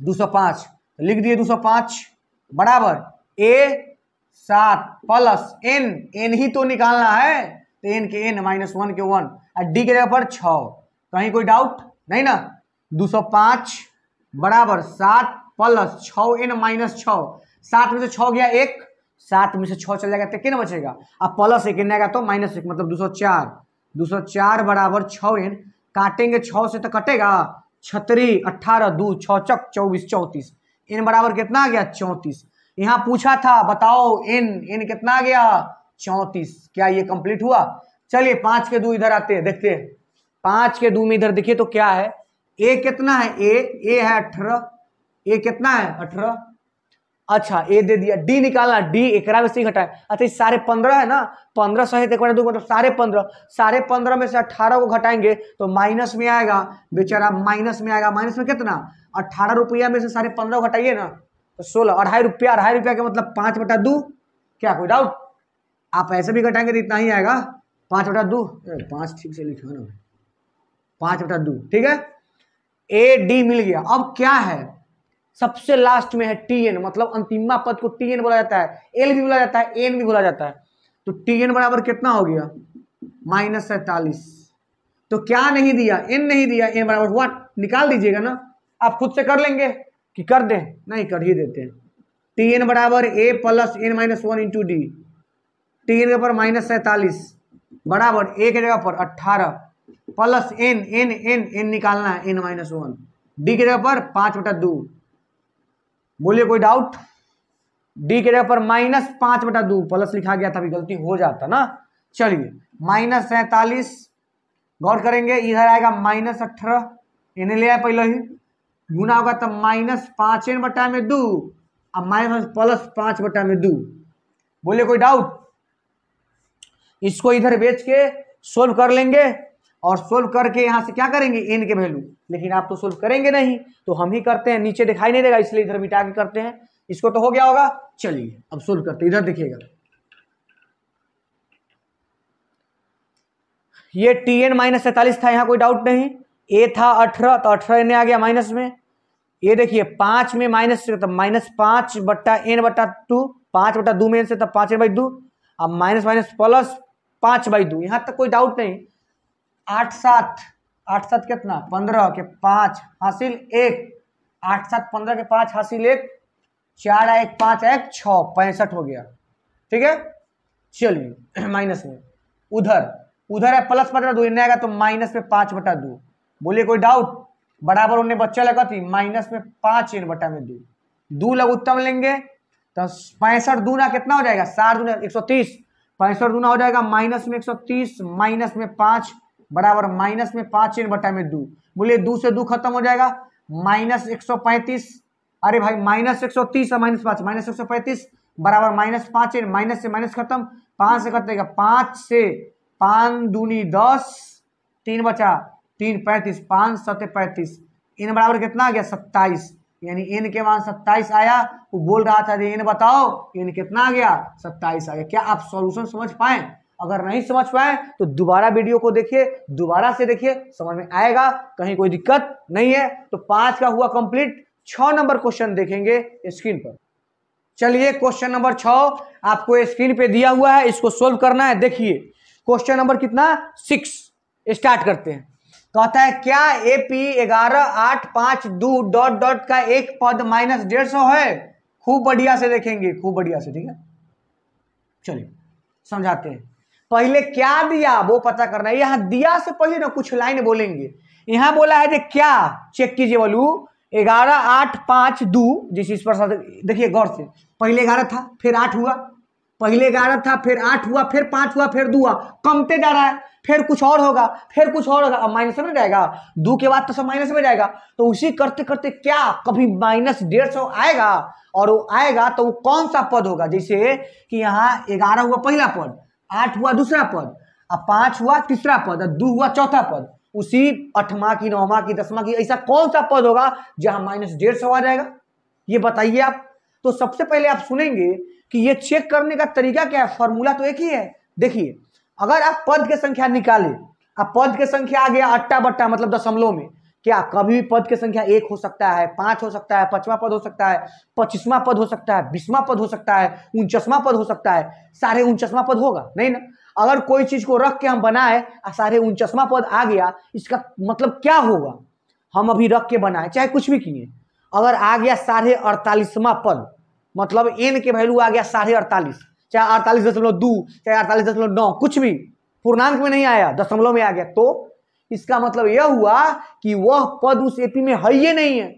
205, लिख दिए 205 बराबर a 7 प्लस n ही तो निकालना है, तो n के n माइनस 1 के 1 और डी के जगह पर 6। कहीं कोई डाउट नहीं ना। 205 बराबर 7 प्लस 6n माइनस 6, 7 में से 6 गया 1, 7 में से 6 चल जाएगा तो कितना बचेगा, अब प्लस 1 आएगा तो -1, मतलब 204। 204 बराबर 6n, काटेंगे 6 से तो कटेगा 36, 18 2 6 चक 24 34, n बराबर कितना आ गया 34। यहाँ पूछा था बताओ n कितना आ गया 34। क्या ये कंप्लीट हुआ। चलिए 5 के 2 इधर आते हैं, देखते हैं 5 के 2 में इधर देखिए तो क्या है, ए कितना है, ए है 18, ए कितना है 18। अच्छा ए दे दिया, डी निकालना, डी एकरा में से घटाए। अच्छा इस सारे 15 है ना, 15 सहित 1 2 मतलब सारे 15 में से 18 को घटाएंगे तो माइनस में आएगा, बेचारा माइनस में आएगा। माइनस में कितना 18 रुपया में से सारे 15 घटाइए ना तो 16, 2.5 रुपया, 2.5 रुपया के मतलब 5/2। क्या कोई डाउट, आप ऐसे भी घटाएंगे तो इतना ही आएगा 5/2। 5 ठीक से लिखा ना, 5/2 ठीक है। ए डी मिल गया। अब क्या है, सबसे लास्ट में है टीएन, मतलब अंतिमा पद को टीएन बोला जाता है, एल भी बोला जाता है, एन भी बोला जाता है। तो टीएन बराबर कितना हो गया -47। तो क्या नहीं दिया, एन नहीं दिया, एन बराबर व्हाट निकाल दीजिएगा ना, आप खुद से कर लेंगे कि कर दें, नहीं कर ही देते हैं। टीएन बराबर A plus n minus 1 into D, TN के ऊपर -47 बराबर ए के जगह पर 18 प्लस n निकालना है n माइनस 1, डी के जगह पर 5/2। बोलिए कोई डाउट, डी के जगह पर -5/2, प्लस लिखा गया था, अभी गलती हो जाता ना। चलिए -47 गौर करेंगे, इधर आएगा -18, इन्हें ले आए पहले ही, गुना होगा तो -5n/2 और माइनस प्लस 5/2। बोलिए कोई डाउट, इसको इधर बेच के सोल्व कर लेंगे और सोल्व करके यहां से क्या करेंगे एन के वैल्यू, लेकिन आप तो सोल्व करेंगे नहीं तो हम ही करते हैं, नीचे दिखाई नहीं देगा इसलिए इधर मिटा के करते हैं। इसको तो हो गया होगा, चलिए अब सोल्व करते हैं। इधर देखिएगा ये टीएन -47 था, यहाँ कोई डाउट नहीं। ए था 18 तो 18 ने आ गया माइनस में। ये देखिए 5 में माइनस से तो -5/n/2, 5/2 में से तब 5/2, अब माइनस माइनस प्लस 5/2, यहाँ तक कोई डाउट नहीं। 8 7 कितना 15 के 5 हासिल 1, 8 7 15 के 5 हासिल 1, 4 1 5 1 6 65 हो गया। ठीक है, चलिए माइनस में उधर है प्लस 5/2, इन्हें आएगा तो माइनस में 5/2। बोलिए कोई डाउट, बराबर उन्हें बच्चा लगा थी माइनस में 5n/2, 2 लघुत्तम लेंगे तो 65 दूना कितना हो जाएगा 7 दूना 130, 65 दूना हो जाएगा माइनस में 130 माइनस में 5 बराबर माइनस में 5 n बटा में 2। बोलिए 2 से 2 खत्म हो जाएगा, -135। अरे भाई -130 और -5 -135 बराबर -5 n, माइनस से माइनस खत्म, 5 से कटेगा, 5 से 5 दूनी 10, 3 बचा 3 35, 5 7 35, n बराबर कितना आ गया 27, यानी n के मान 27 आया। वो बोल रहा था n बताओ, n कितना आ गया 27 आ गया। क्या आप सॉल्यूशन समझ पाए? अगर नहीं समझ पाए तो दोबारा वीडियो को देखिए, दोबारा से देखिए, समझ में आएगा, कहीं कोई दिक्कत नहीं है। तो 5 का हुआ कंप्लीट। 6 नंबर क्वेश्चन देखेंगे स्क्रीन पर। चलिए क्वेश्चन नंबर 6 आपको स्क्रीन पे दिया हुआ है, इसको सोल्व करना है। देखिए क्वेश्चन नंबर कितना 6, स्टार्ट करते हैं। कहता है क्या AP 11 8 5 2 डॉट डॉट का एक पद -150 है। खूब बढ़िया से देखेंगे, खूब बढ़िया से, ठीक है। चलिए समझाते हैं। पहले क्या दिया वो पता करना है। यहां दिया से पहले ना कुछ लाइन बोलेंगे। यहां बोला है कि क्या, चेक कीजिए बोलू 11 8 5 2, जिस इस पर देखिए गौर से, पहले 11 था फिर 8 हुआ, पहले 11 था फिर 8 हुआ फिर 5 हुआ फिर 2 हुआ, कमते जा रहा है, फिर कुछ और होगा फिर कुछ और होगा, अब माइनस में जाएगा, 2 के बाद तो सब माइनस में जाएगा। तो उसी करते करते क्या कभी -150 आएगा, और वो आएगा तो वो कौन सा पद होगा। जैसे कि यहाँ 11 हुआ पहला पद, 8 हुआ दूसरा पद, अब 5 हुआ तीसरा पद, और 2 हुआ चौथा पद। उसी 8वां की 9वां की 10वां की ऐसा कौन सा पद होगा जहां -150 आ जाएगा, ये बताइए आप। तो सबसे पहले आप सुनेंगे कि ये चेक करने का तरीका क्या है, फॉर्मूला तो एक ही है। देखिए अगर आप पद की संख्या निकाले, अब पद की संख्या आ गया अट्टा बट्टा मतलब दशमलव में, क्या कभी भी पद की संख्या 1 हो सकता है, 5 हो सकता है, 5वां पद हो सकता है, 25वां पद हो सकता है, 20वां पद हो सकता है, 49वां पद हो सकता है, सारे 49वां पद होगा नहीं ना। अगर कोई चीज को रख के हम बनाए और सारे 49वां पद आ गया, इसका मतलब क्या होगा, हम अभी रख के बनाए चाहे कुछ भी किए, अगर आ गया 48वां पद, मतलब n के वैल्यू आ गया 48.5, चाहे 48.2, चाहे 48.9, कुछ भी पूर्णांक में नहीं आया, दशमलव में आ गया, तो इसका मतलब यह हुआ कि वह पद उस एपी में है ही नहीं है।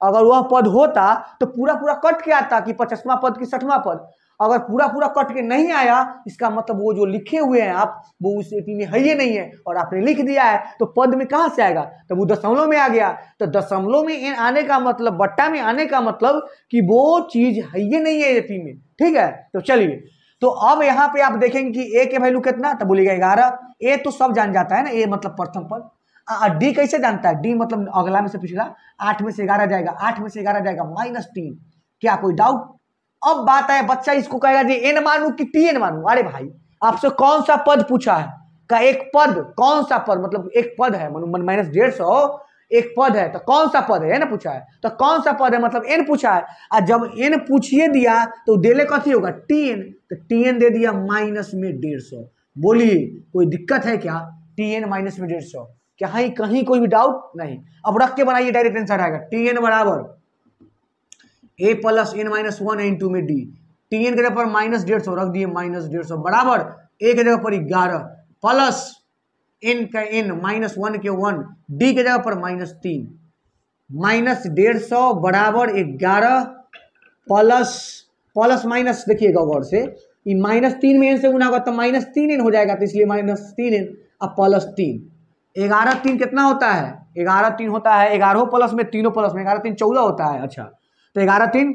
अगर वह पद होता तो पूरा पूरा कट के आता कि 50वां पद कि 60वां पद। अगर पूरा पूरा कट के नहीं आया, इसका मतलब वो जो लिखे हुए हैं आप, वो उस एपी में है ही नहीं है, और आपने लिख दिया है तो पद में कहां से आएगा, तो वो दशमलव में आ गया। तो दशमलव में आने का मतलब, बट्टा में आने का मतलब कि वो चीज है ही नहीं है एपी में, ठीक है। तो चलिए, तो अब यहाँ पे आप देखेंगे कि ए के वैल्यू कितना, तो बोलिएगा 11। ए तो सब जान जाता है ना, ए मतलब प्रथम पद। डी कैसे जानता है, डी मतलब अगला में से पिछला, 8 में से 11 जाएगा, 8 में से 11 जाएगा -3। क्या कोई डाउट? अब बात है, बच्चा इसको कहेगा जी एन मानू कि टी एन मानू। अरे भाई आपसे कौन सा पद पूछा है, का एक पद, कौन सा पद, मतलब एक पद है -150 एक पद है, तो कौन सा पद है ना पूछा है, तो कौन सा पद है मतलब एन पूछा है। और जब एन पूछिए दिया तो डेले कथी होगा टीएन, तो टीएन दे दिया -150। बोलिए कोई दिक्कत है क्या, टीएन -150, क्या कहीं कोई भी डाउट नहीं। अब रख के बनाइए, डायरेक्ट आंसर आएगा टीएन बराबर a + n-1 इंटू में डी, टीएन के जगह पर -150 रख दिए, -150 बराबर a के जगह पर 11 प्लस n का n -1 के 1, डी के जगह पर -3, -150 बराबर 11 प्लस माइनस, देखिएगा गौर से, -3 में n से गुना होगा तो -3n हो जाएगा, तो इसलिए -3n, अब +3, 11 3 कितना होता है, 11 3 होता है, 11 प्लस में तीनों प्लस में 11 3 14 होता है। अच्छा तो 11 3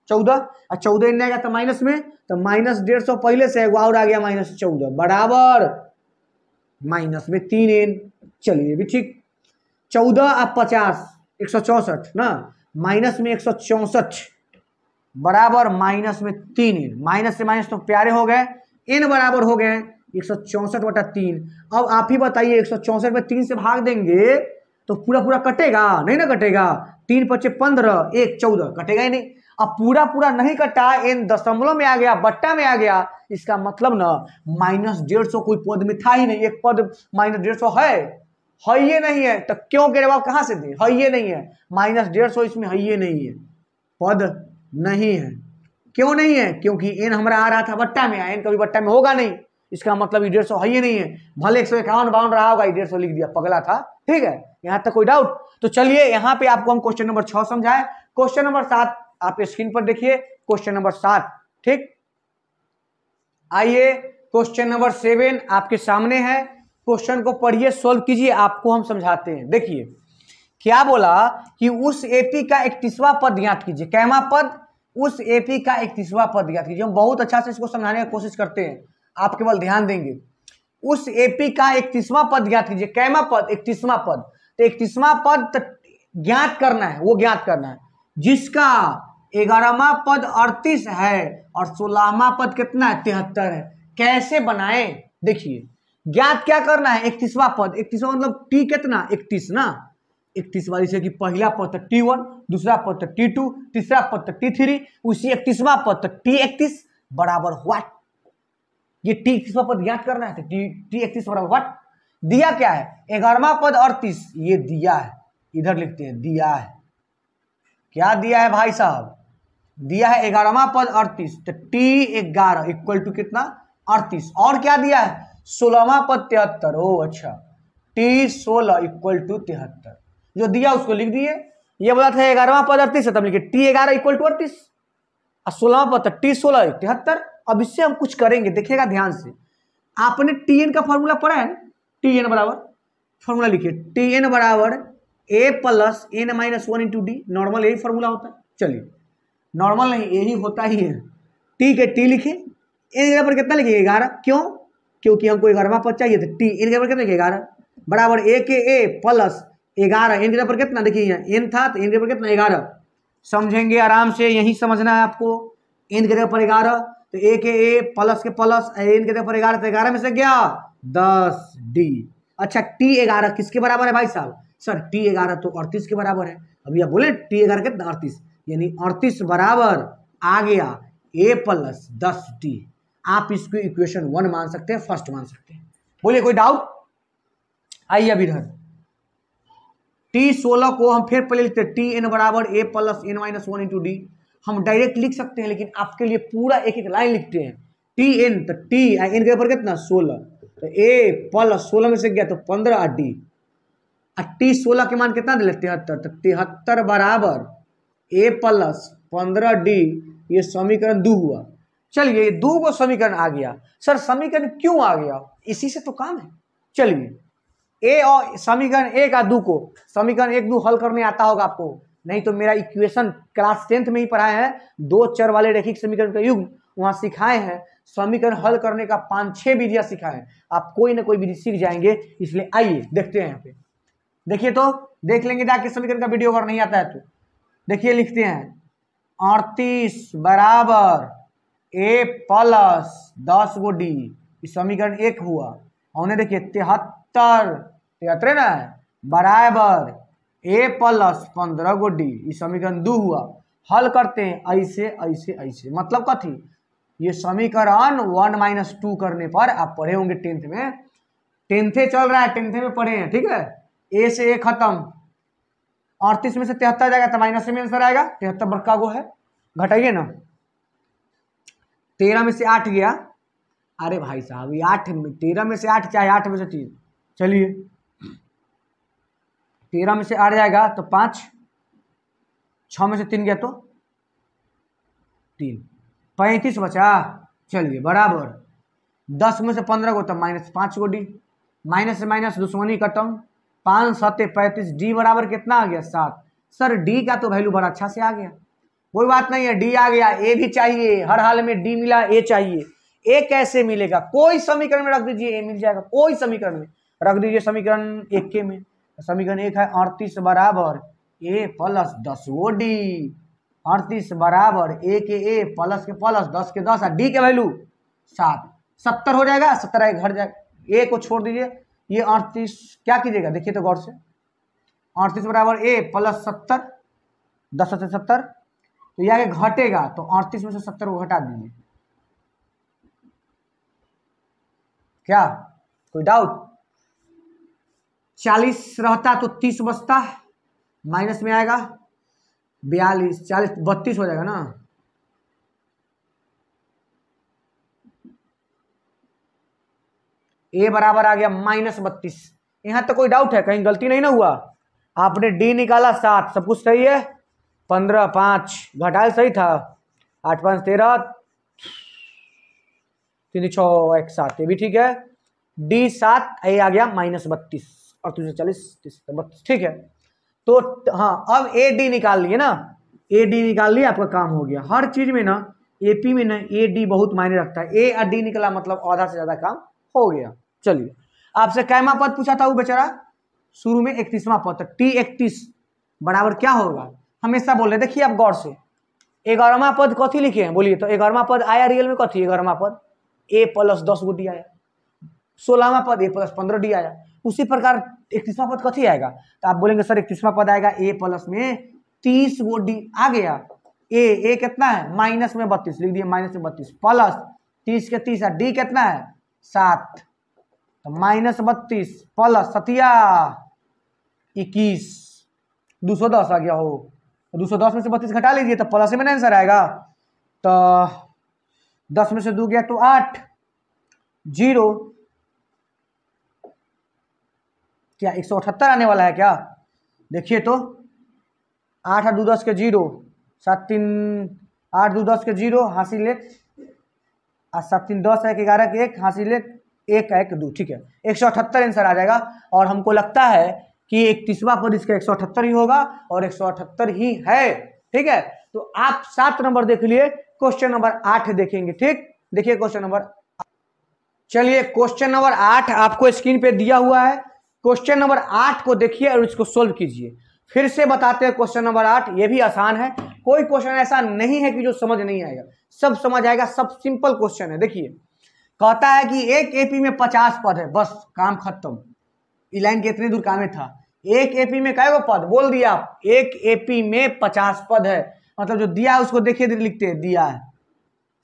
14, और 14 इन आएगा तो माइनस में, तो -150 पहले से और आ गया -14 बराबर माइनस में 3n। चलिए भी ठीक, 14 अब 50 164 ना, माइनस में 164 बराबर माइनस में 3n, माइनस से माइनस तो प्यारे हो गए, n बराबर हो गए 164/3। अब आप ही बताइए 164 में 3 से भाग देंगे तो पूरा पूरा कटेगा नहीं ना, कटेगा, 3 × 5 = 15, 1 14, कटेगा ही नहीं। अब पूरा पूरा नहीं कटा, n दशमलव में आ गया, बट्टा में आ गया, इसका मतलब ना -150 कोई पद में था ही नहीं, एक पद -150 है ये नहीं है, तो क्यों के जवाब कहां से दे, है ये नहीं है, -150 इसमें है ये नहीं है, पद नहीं है। क्यों नहीं है, क्योंकि n हमारा आ रहा था बट्टा में, n कभी बट्टा में होगा नहीं, इसका मतलब 150 है ही नहीं है। भले 151 रहा होगा, 150 लिख दिया, पगला था, ठीक है। यहां तक कोई डाउट? तो चलिए यहां पे आपको हम क्वेश्चन नंबर 6 समझाएं। क्वेश्चन नंबर 7 आप स्क्रीन पर देखिए, क्वेश्चन नंबर 7, ठीक। आइए क्वेश्चन नंबर 7 आपके सामने है। क्वेश्चन को पढ़िए, सोल्व कीजिए, आपको हम समझाते हैं। देखिए क्या बोला कि उस एपी का 31वां पद ज्ञात कीजिए। कैमा पद? उस एपी का 31वां पद ज्ञात कीजिए। हम बहुत अच्छा से इसको समझाने की कोशिश करते हैं, आप केवल ध्यान देंगे। उस एपी का 31वां पद ज्ञात कीजिए। कैमा पद? 31वां पद। तो 31वां पद ज्ञात करना है, वो ज्ञात करना है जिसका 11वां पद 38 है और 16वां पद कितना है? 73 है। कैसे बनाए? देखिए ज्ञात क्या करना है? 31वां पद। 31वां मतलब टी कितना? 31 ना। 31 वाली से कि पहला पद तक T1, दूसरा पद तक T2, तीसरा पद तक T3, उसी 31वां पद तक T31 बराबर व्हाट? ये T31वां पद ज्ञात करना है, तो T31 बराबर व्हाट? दिया क्या है? 11वां पद 38, ये दिया है, इधर लिखते हैं दिया है। क्या दिया है भाई साहब? दिया है 11वां पद 38, तो T11 इक्वल टू कितना? 38। और क्या दिया है? 16वां पद 73। ओ अच्छा, T16 इक्वल टू 73। जो दिया उसको लिख दिए। ये बोला था 11वां पद 38 है, तब लिखे T11 इक्वल टू 38 और 16वां पद T16 73। अब इससे हम कुछ करेंगे, देखिएगा ध्यान से। आपने Tn का फॉर्मूला पढ़ा है ना? Tn बराबर, फॉर्मूला लिखिए, Tn बराबर a plus n minus 1 into D. Normal यही फॉर्मूला होता है। चलिए नॉर्मल नहीं, यही होता ही है। टी के टी लिखे, एन जगह पर कितना लिखिए? 11। क्यों? क्योंकि हमको 11वां पद चाहिए, तो टी एन जगह पर कितना लिखिए? 11 बराबर ए के ए प्लस 11। एन जगह पर कितना? देखिए यहाँ एन था, तो एन जगह पर कितना? 11। समझेंगे आराम से, यही समझना है आपको। एन की जगह पर 11, तो ए के ए प्लस के प्लस, एन की जगह पर 11, तो 11 में से क्या? 10 डी। अच्छा T11 किसके बराबर है भाई साहब? सर T11 तो 38 के बराबर है। अभी आप बोले T11 कितना? 38, यानी 38 बराबर आ गया a प्लस 10D। आप इसको इक्वेशन 1 मान सकते हैं, फर्स्ट मान सकते हैं। बोलिए कोई डाउट? आइए अब इधर T16 को हम फिर पहले लिखते हैं, Tn बराबर a plus n minus 1 into D. हम डायरेक्ट लिख सकते हैं, लेकिन आपके लिए पूरा एक एक लाइन लिखते हैं। Tn, तो T n के ऊपर कितना? 16, तो a प्लस 16 में से गया तो 15D। T16 के मान कितना? 73, तो 73 बराबर a प्लस 15D। ये समीकरण 2 हुआ। चलिए 2 को समीकरण आ गया। सर समीकरण क्यों आ गया? इसी से तो काम है। चलिए ए और समीकरण 1 और 2 को, समीकरण 1 2 हल करने आता होगा आपको, नहीं तो मेरा इक्वेशन क्लास 10th में ही पढ़ाया है, 2 चर वाले रैखिक समीकरण का युग्म, वहां सिखाए हैं। समीकरण हल करने का 5-6 विधियां सिखाए हैं। आप कोई ना कोई विधि सीख जाएंगे, इसलिए आइए देखते हैं। यहाँ पे देखिए, तो देख लेंगे जाके समीकरण का वीडियो अगर नहीं आता है तो। देखिए लिखते हैं 38 बराबर a प्लस 10 गो डी, समीकरण 1 हुआ। और देखिए 73 ना बराबर a प्लस 15 गो डी, समीकरण 2 हुआ। हल करते हैं ऐसे ऐसे ऐसे, मतलब कथी? ये समीकरण 1 - 2 करने पर, आप पढ़े होंगे 10th में, 10th चल रहा है, 10th में पढ़े हैं, ठीक है। ए से ए खत्म, 38 में से 73 जाएगा तो माइनस में आंसर आएगा। 73 बड़का गो है, घटाइए ना। 13 में से 8 गया, अरे भाई साहब ये 8 में, 13 में से 8 चाहे 8 में से 3, चलिए 13 में से 8 जाएगा तो 5, 6 में से 3 गया तो 3, 35 बचा। चलिए बराबर 10 में से 15 गो तो माइनस 5 गो डी, माइनस से माइनस दुश्मनी खत्म, 5 7 35, डी बराबर कितना आ गया? 7। सर डी का तो वैल्यू बड़ा अच्छा से आ गया, कोई बात नहीं है, डी आ गया। ए भी चाहिए, हर हाल में डी मिला, ए चाहिए। ए कैसे मिलेगा? कोई समीकरण में रख दीजिए, ए मिल जाएगा। कोई समीकरण में रख दीजिए, समीकरण 1 के में। समीकरण 1 है 38 बराबर ए प्लस 10 गो डी। 38 बराबर ए के ए प्लस के प्लस 10 के 10 और डी के वैल्यू 7, 70 हो जाएगा। 70 घट जाएगा, ए को छोड़ दीजिए। ये 38 क्या कीजिएगा, देखिए तो गौर से, 38 बराबर ए प्लस 70, 10 से 70, तो ये आगे घटेगा, तो 38 में से 70 को घटा दीजिए। क्या कोई डाउट? 40 रहता तो 30 बचता, माइनस में आएगा 42, 40 32 हो जाएगा ना। ए बराबर आ गया -32। यहां तक कोई डाउट है? कहीं गलती नहीं ना हुआ? आपने डी निकाला 7, सब कुछ सही है। 15 5 घटाया सही था, 8 5 13, 3 6 1 7, ये भी ठीक है। डी 7, ए आ गया -32 और तुझे 40 32, ठीक है। तो हाँ अब ए डी निकाल लिए ना, ए डी निकाल लिया, आपका काम हो गया। हर चीज में ना एपी में ना ए डी बहुत मायने रखता है। ए और डी निकला मतलब आधा से ज्यादा काम हो गया। चलिए आपसे कैमा पद पूछा था वो बेचारा शुरू में 31वां पद, तो टी 31 बराबर क्या होगा, हमेशा बोल रहे। देखिए आप गौर से 11वां पद कथी लिखे हैं बोलिए, तो 11वां पद आया रियल में कथी, 11वां पद ए प्लस 10 गो डी आया, 16वां पद ए प्लस 15 डी आया। उसी प्रकार 31वां पद कथी आएगा, तो आप बोलेंगे सर 31वां पद आएगा ए प्लस में 30 गो डी आ गया। ए कितना है माइनस में 32 लिख दिए, माइनस में 32 प्लस 30 के 30 डी कितना है 7, तो -32 प्लस 21 210 आ गया हो। 210 में से 32 घटा लीजिए तो प्लस में आंसर आएगा। तो 10 में से 2 गया तो 8 0 क्या 178 आने वाला है क्या, देखिए तो 8 और 2 10 के 0, 7 3 8 2 10 के 0 हासिल 1 और 7 3 10 1 11 के 1 हासिल 1 1 1 2, ठीक है 178 आंसर आ जाएगा। और हमको लगता है कि 31वां पद इसका 178 ही होगा और 178 ही है, ठीक है। तो आप 7 नंबर देख लिए, क्वेश्चन नंबर 8 देखेंगे, ठीक। देखिए क्वेश्चन नंबर, चलिए क्वेश्चन नंबर 8 आपको स्क्रीन पे दिया हुआ है। क्वेश्चन नंबर 8 को देखिए और इसको सोल्व कीजिए। फिर से बताते हैं क्वेश्चन नंबर 8, ये भी आसान है, कोई क्वेश्चन ऐसा नहीं है कि जो समझ नहीं आएगा, सब समझ आएगा, सब सिंपल क्वेश्चन है। देखिए कहता है कि एक एपी में 50 पद है, बस काम खत्म। ई लाइन के इतनी दूर काम में था, एक एपी में कै गो पद बोल दिया आप, एक एपी में 50 पद है, मतलब जो दिया है उसको देखिए लिखते हैं, दिया है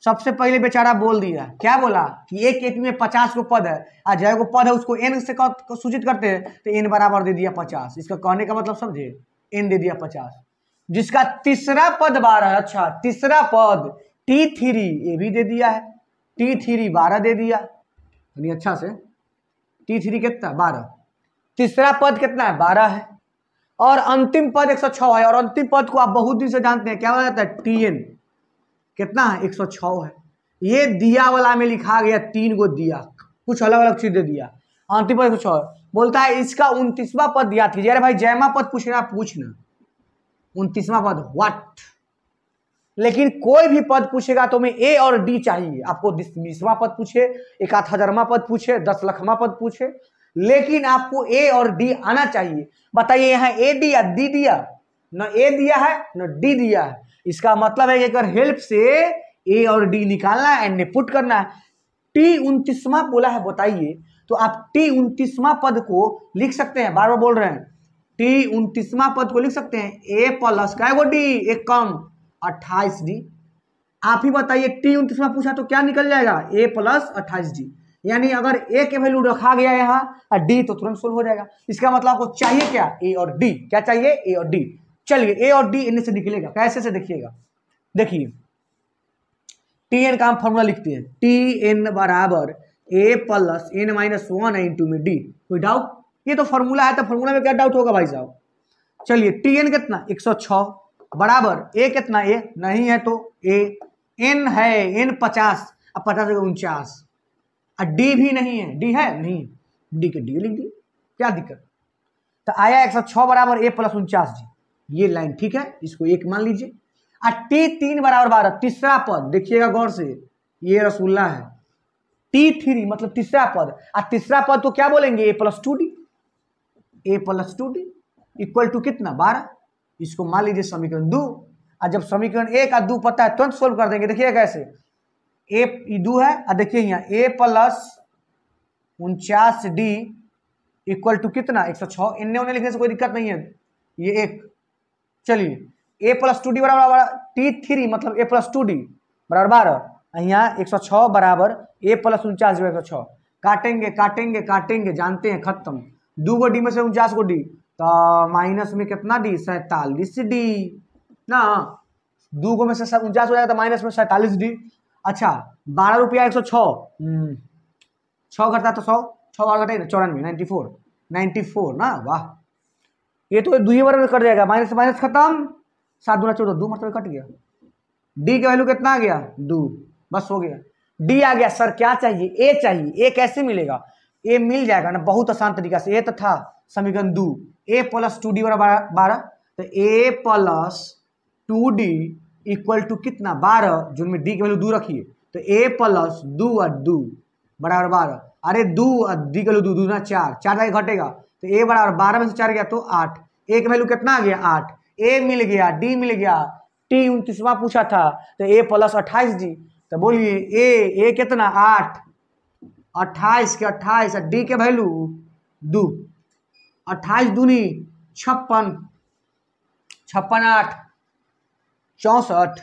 सबसे पहले बेचारा बोल दिया, क्या बोला कि एक एपी में 50 को पद है, और जय को पद है उसको एन से सूचित करते हैं, तो एन बराबर दे दिया 50। इसका कहने का मतलब समझे, एन दे दिया 50, जिसका तीसरा पद 12। अच्छा तीसरा पद T3 ये भी दे दिया है, T3 12 दे दिया, यानी अच्छा से T3 कितना 12, तीसरा पद कितना है 12 है, और अंतिम पद 106 है। और अंतिम पद को आप बहुत दिन से जानते हैं, क्या हो जाता है TN कितना है 106 है। ये दिया वाला में लिखा गया 3 गो दिया, कुछ अलग अलग चीज दे दिया, अंतिम पद 106 बोलता है इसका 29वां पद याद कीजिए। अरे भाई जयमा पद पूछना 29वां पद व्हाट, लेकिन कोई भी पद पूछेगा तो में ए और डी चाहिए। आपको 20वां पद पूछे, 1000वां पद पूछे, 10 लाखवां पद पूछे, लेकिन आपको ए और डी आना चाहिए। बताइए यहाँ ए डी या डी दिया, न ए दिया है न डी दिया है, इसका मतलब है कि अगर हेल्प से ए और डी निकालना है एंड पुट करना है। टी 29वां बोला है बताइए, तो आप टी 29वां पद को लिख सकते हैं, बार बार बोल रहे हैं, टी 29वां पद को लिख सकते हैं ए प्लस क्या वो डी, एक कम 28 डी। आप ही बताइए टी 29वां पूछा तो क्या निकल जाएगा, ए प्लस 28 डी, यानी अगर ए के वैल्यू रखा गया है यहाँ और डी तो तुरंत सोल्व हो जाएगा। इसका मतलब आपको चाहिए क्या, ए और डी, क्या चाहिए ए और डी। चलिए ए और डी इनमें से निकलेगा कैसे से देखिएगा, देखिए टी एन का हम फॉर्मूला लिखते हैं, टी एन बराबर A plus N minus 1 into में डी। कोई डाउट, ये तो फॉर्मूला है, तो फॉर्मूला में क्या डाउट होगा भाई साहब। चलिए टी एन कितना 106 बराबर ए कितना, ए नहीं है तो ए, एन है एन 50 अब 50 49, और डी भी नहीं है, डी है नहीं, डी के डी लिख दिए, क्या दिक्कत। तो आया 106 बराबर ए प्लस 49 जी, ये लाइन ठीक है, इसको एक मान लीजिए। और टी 3 बराबर 12, तीसरा पद देखिएगा गौर से, ये रसगुल्ला है, T3 मतलब तीसरा पद, और तीसरा पद तो क्या बोलेंगे a plus 2 d, a plus 2 d equal to कितना 12, इसको मान लीजिए समीकरण 2। और जब समीकरण 1 और 2 पता है तुरंत सोल्व कर देंगे। देखिए कैसे, ए 2 है और देखिए यहाँ ए प्लस 49 डी इक्वल टू कितना 106, इन्हें उन्हें लिखने से कोई दिक्कत नहीं है, ये एक। चलिए ए प्लस 2 डी बराबर T3 मतलब ए प्लस 2 डी बराबर 12, यहाँ 106 बराबर ए प्लस 49 106, काटेंगे काटेंगे काटेंगे, जानते हैं खत्म, 2 गो डी में से 49 गो डी, तो माइनस में कितना डी 47 डी ना, 2 गो में से 49 हो जाएगा तो माइनस में 47 डी। अच्छा 12 रुपया 106, 6 घटता तो 100, 6 बार घटे 94 94 ना, वाह ये तो 2 ही बार में कट जाएगा, माइनस माइनस खत्म, 7 दूना 14, 2 मतलब कट गया। डी का वैल्यू कितना आ गया 2, बस हो गया, डी आ गया। सर क्या चाहिए, ए चाहिए, ए कैसे मिलेगा, ए मिल जाएगा ना बहुत आसान तरीका से। ए तथा समीकरण 2 ए प्लस 2d बराबर 12, तो ए प्लस 2d इक्वल टू कितना 12, जिनमें डी की वैल्यू 2 रखिए, तो ए प्लस 2 और 2 बराबर 12। अरे 2 और डी की वैल्यू 2 दूना 4, 4 जाके घटेगा, तो ए बराबर 12 में से 4 गया तो 8। ए की वैल्यू कितना आ गया 8, ए मिल गया, डी मिल गया, टी 29वां पूछा था, तो ए प्लस 28d। तो बोलिए ए कितना 8, 28 के 28 और डी के वैल्यू 2, 28 दूनी 56, 56 8 64,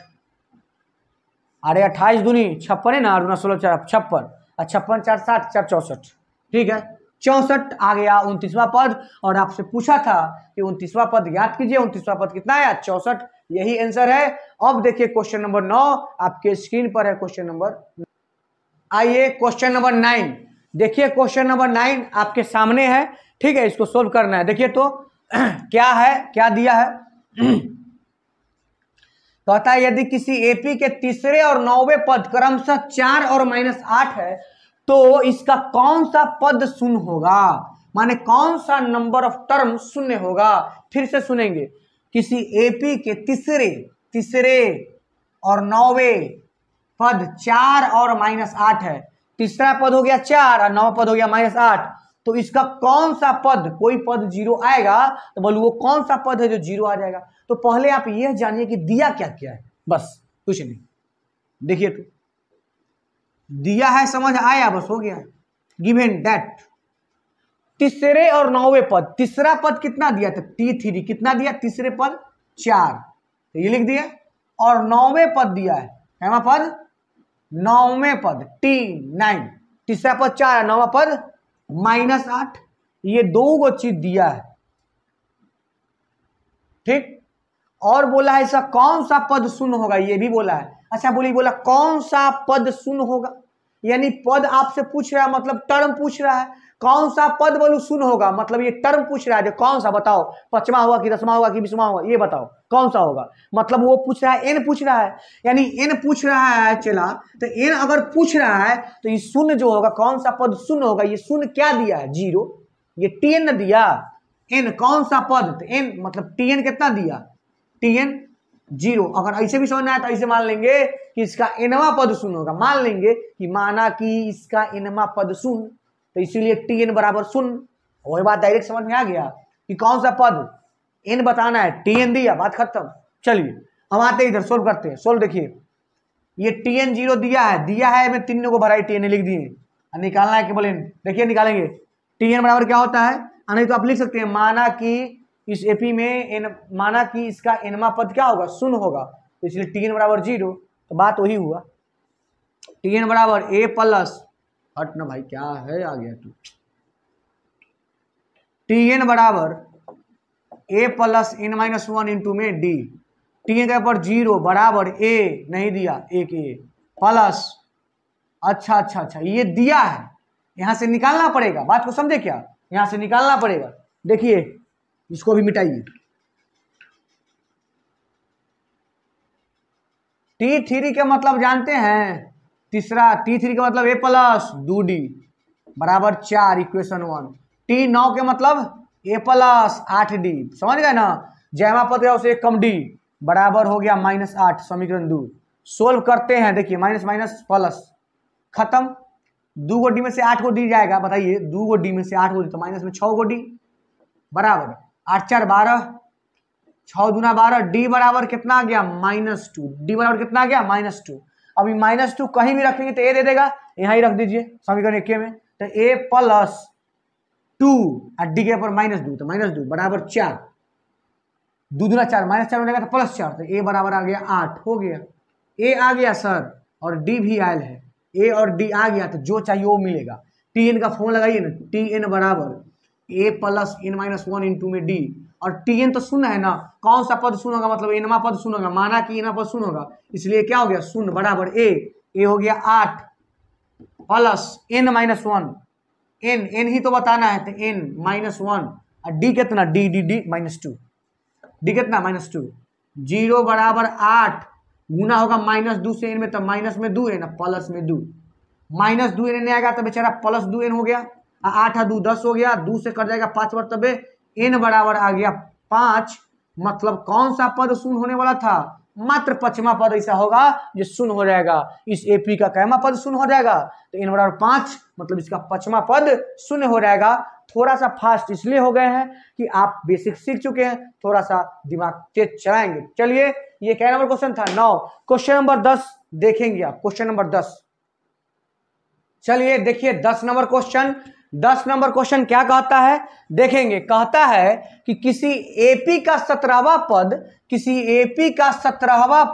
अरे 28 दूनी 56 है ना, 16 4 56 और 56 4 60 4 64, ठीक है 64 आ गया 29वां पद। और आपसे पूछा था कि 29वां पद याद कीजिए, 29वां पद कितना है 64, यही आंसर है। अब देखिए क्वेश्चन नंबर 9 आपके स्क्रीन पर है, क्वेश्चन नंबर, आइए क्वेश्चन नंबर 9 देखिए। क्वेश्चन नंबर 9 आपके सामने है, ठीक है, इसको सोल्व करना है। देखिए तो क्या है, क्या दिया है कहता है यदि किसी एपी के तीसरे और 9वें पद क्रमशः 4 और -8 है तो इसका कौन सा पद शून्य होगा, माने कौन सा नंबर ऑफ टर्म शून्य होगा। फिर से सुनेंगे, किसी एपी के तीसरे और 9वें पद 4 और -8 है, तीसरा पद हो गया 4 और 9वां पद हो गया -8, तो इसका कौन सा पद, कोई पद 0 आएगा, तो बोलो वो कौन सा पद है जो 0 आ जाएगा। तो पहले आप यह जानिए कि दिया क्या क्या है, बस कुछ नहीं। देखिए तो दिया है, समझ आया, बस हो गया। गिवन दैट तीसरे और 9वें पद, तीसरा पद कितना दिया था T3, कितना दिया तीसरे पद 4, तो ये लिख दिया, और 9वें पद दिया है, क्या पद 9वें पद T9, तीसरा पद 4 है, 9वां पद -8, ये दो चीज दिया है, ठीक। और बोला है इसका कौन सा पद शून्य होगा, ये भी बोला है। अच्छा बोला कौन सा पद शून्य होगा, यानी पद आपसे पूछ रहा है, मतलब टर्म पूछ रहा है, कौन सा पद बोलू शून्य होगा, मतलब ये टर्म पूछ रहा है, जो कौन सा बताओ, 5वां होगा कि 10वां होगा कि 20वां होगा, ये बताओ कौन सा होगा। मतलब वो पूछ रहा है, एन पूछ रहा है, यानी एन पूछ रहा है, चला तो एन अगर पूछ रहा है तो ये शून्य जो होगा, कौन सा पद शून्य होगा, ये शून्य क्या दिया है 0, ये Tn न दिया, एन कौन सा पद, तो एन मतलब Tn कितना दिया, Tn 0। अगर ऐसे भी समझना है तो ऐसे मान लेंगे कि इसका nवां पद शून्य होगा, मान लेंगे कि माना कि इसका nवां पद शून्य, तो इसीलिए Tn बराबर शून्य। वही बात डायरेक्ट समझ में आ गया कि कौन सा पद n बताना है, Tn दिया, बात खत्म। चलिए हम आते इधर सोल्व करते हैं। सोल्व देखिए, ये Tn 0 दिया है, मैं तीनों को भराई Tn लिख दिए, निकालना है केवल n। देखिए निकालेंगे, Tn बराबर क्या होता है, नहीं तो आप लिख सकते हैं माना कि इस एपी में माना कि इसका nवां पद क्या होगा, शून्य होगा, तो इसलिए Tn बराबर 0, तो बात वही हुआ। Tn बराबर a प्लस, हट ना भाई क्या है आ गया तू, Tn बराबर a प्लस n-1 इंटू में d, Tn के ऊपर 0 बराबर a नहीं दिया, एक a प्लस, अच्छा ये दिया है, यहां से निकालना पड़ेगा, बात को समझे क्या, यहां से निकालना पड़ेगा। देखिए इसको भी मिटाइए, T3 के मतलब जानते हैं, तीसरा T3 का मतलब a प्लस 2d बराबर 4, इक्वेशन 1। T9 के मतलब a प्लस 8d, समझ गए ना, जैमा पद है उसे कम d बराबर हो गया -8, समीकरण 2। सोल्व करते हैं, देखिए माइनस माइनस प्लस खत्म, 2 गो डी में से 8 गो डी जाएगा, बताइए 2 गो डी में से 8 गो डी, तो माइनस में 6 गो डी बराबर 8 4 12, 6 दूना 12, डी बराबर कितना आ गया -2, डी बराबर कितना आ गया -2। अभी -2 कहीं भी रखेंगे तो ए दे देगा, यहां ही रख दीजिए समीकरण 1 में, तो a प्लस 2 और डी के ऊपर -2, तो -2 बराबर 4, 2 दूना 4, -4 हो जाएगा तो +4, तो a बराबर आ गया 8, हो गया, a आ गया सर, और d भी आयल है, a और d आ गया, तो जो चाहिए वो मिलेगा। Tn का फॉर्म लगाइए ना, Tn बराबर a प्लस n-1 इंटू में d, और Tn तो शून्य है ना, कौन सा पद शून्य होगा, मतलब nवां पद शून्य होगा, माना कि nवां पद शून्य होगा, इसलिए क्या हो गया शून्य बराबर a हो गया 8 प्लस n-1, n ही तो बताना है, तो n-1 और d कितना d -2, d कितना -2, 0 बराबर 8 गुना होगा -2 से n में, तो माइनस में 2 है ना, प्लस में 2, -2 n आएगा तो बेचारा +2n हो गया, 8 2 10 हो गया, 2 से कट जाएगा 5 मरतबे, n बराबर आ गया 5। मतलब कौन सा पद शून्य होने वाला था? मात्र पचमा पद ऐसा होगा जो शून्य हो जाएगा। इस एपी का कैमा पद शून्य हो जाएगा, तो n बराबर 5 मतलब इसका पचमा पद शून्य हो जाएगा। थोड़ा सा फास्ट इसलिए हो गए हैं कि आप बेसिक सीख चुके हैं, थोड़ा सा दिमाग तेज चलाएंगे। चलिए, ये क्या नंबर क्वेश्चन था? 9। क्वेश्चन नंबर 10 देखेंगे आप, क्वेश्चन नंबर 10। चलिए देखिए 10 नंबर क्वेश्चन। 10 नंबर क्वेश्चन क्या कहता है देखेंगे। कहता है कि किसी एपी का 17वां पद, किसी एपी का 17वां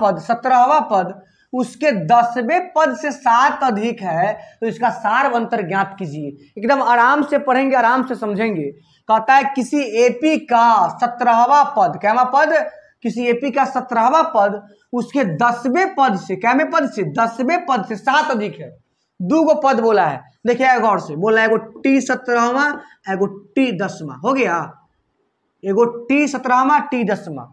पद उसके 10वें पद से 7 अधिक है, तो इसका सारवंतर ज्ञात कीजिए। एकदम आराम से पढ़ेंगे, आराम से समझेंगे। कहता है किसी एपी का 17वां पद, कैमा पद? किसी एपी का 17वां पद उसके 10वें पद से, कैमे पद से? 10वें पद से 7 अधिक है। 2 गो पद बोला है, देखिए गौर से। बोला है एगो टी 17वां, एगो टी 10वां, हो गया एगो टी 17वां, टी 10वां।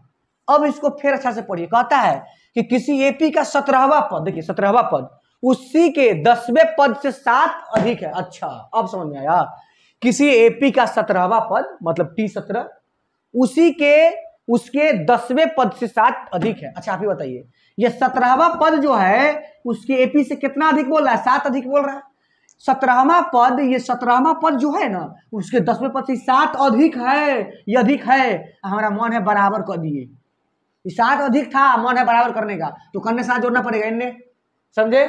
अब इसको फिर अच्छा से पढ़िए। कहता है कि किसी एपी का 17वां पद, देखिए 17वां पद उसी के 10वें पद से 7 अधिक है। अच्छा, अब समझ में आया। किसी एपी का 17वां पद मतलब टी 17 उसी के उसके 10वें पद से 7 अधिक है। अच्छा, आप ही बताइए, ये 17वां पद जो है उसके एपी से कितना अधिक बोल रहा है? 7 अधिक बोल रहा है। 17वां पद, ये 17वां पद जो है ना उसके 10वें पद से 7 अधिक है। ये अधिक है, हमारा मन है बराबर कर दिए। 7 अधिक था, मन है बराबर करने का, तो करने 7 जोड़ना पड़ेगा इनने, समझे?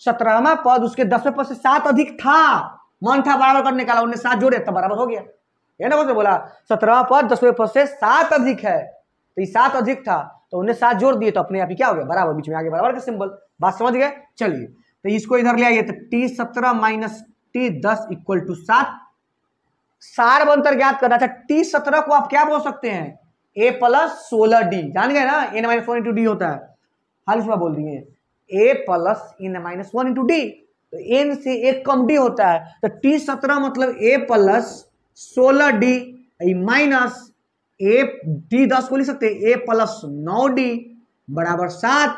17वां पद उसके 10वें पद से 7 अधिक था, मन था बराबर करने का, उन्हें 7 जोड़े तब बराबर हो गया। ये ना कुछ बोला 17वां पद 10वें पद से 7 अधिक है, तो ये 7 अधिक था तो उन्हें 7 जोड़ दिए, तो अपने आप ही क्या हो गया? बराबर, बीच में आगे बराबर का सिंबल। बात समझ गए? चलिए, तो इसको इधर ले आइए, तो T 17 minus T 10 equal to 7। सारवंतर ज्ञात करना था। टी 17 को आप क्या बोल सकते हैं? ए प्लस 16d, जान गए ना? n माइनस 1 इंटू डी होता है, हाल इसमें बोल दिए a plus n minus 1 into d, तो n से एक कम d होता है, तो टी 17 मतलब a plus 16d minus a t 10 को लिख सकते हैं ए प्लस 9d बराबर 7।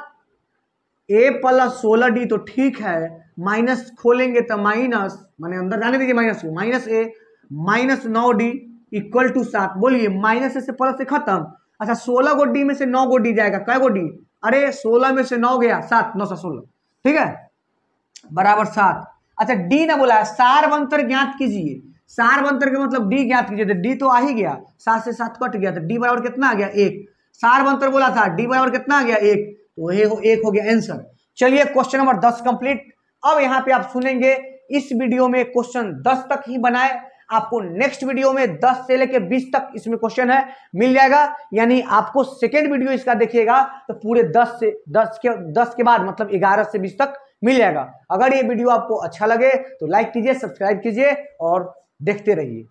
ए प्लस 16d तो ठीक है, माइनस खोलेंगे तो माइनस, माने अंदर जाने दीजिए माइनस को, minus A minus 9d equal to 7। बोलिए माइनस से प्लस से खत्म। अच्छा, 16 गो डी में से 9 गो डी जाएगा, कै गो डी? अरे 16 में से 9 गया 7, 9 से 16, ठीक है, बराबर 7। अच्छा, डी ना बोला है, सारवंतर ज्ञात कीजिए। सारवंतर का मतलब डी ज्ञात कीजिए, तो डी तो आ ही गया, 7 से 7 कट गया, तो डी बराबर कितना आ गया? 1। सारवंतर बोला था, डी बराबर कितना आ गया? 1, तो ये 1 हो गया आंसर। चलिए क्वेश्चन नंबर 10 कंप्लीट। अब यहाँ पे आप सुनेंगे इस वीडियो में क्वेश्चन 10 तक ही बनाए, आपको नेक्स्ट वीडियो में 10 से लेकर 20 तक इसमें क्वेश्चन है मिल जाएगा। यानी आपको सेकेंड वीडियो इसका देखिएगा तो पूरे 10 के बाद मतलब 11 से 20 तक मिल जाएगा। अगर ये वीडियो आपको अच्छा लगे तो लाइक कीजिए, सब्सक्राइब कीजिए और देखते रहिए।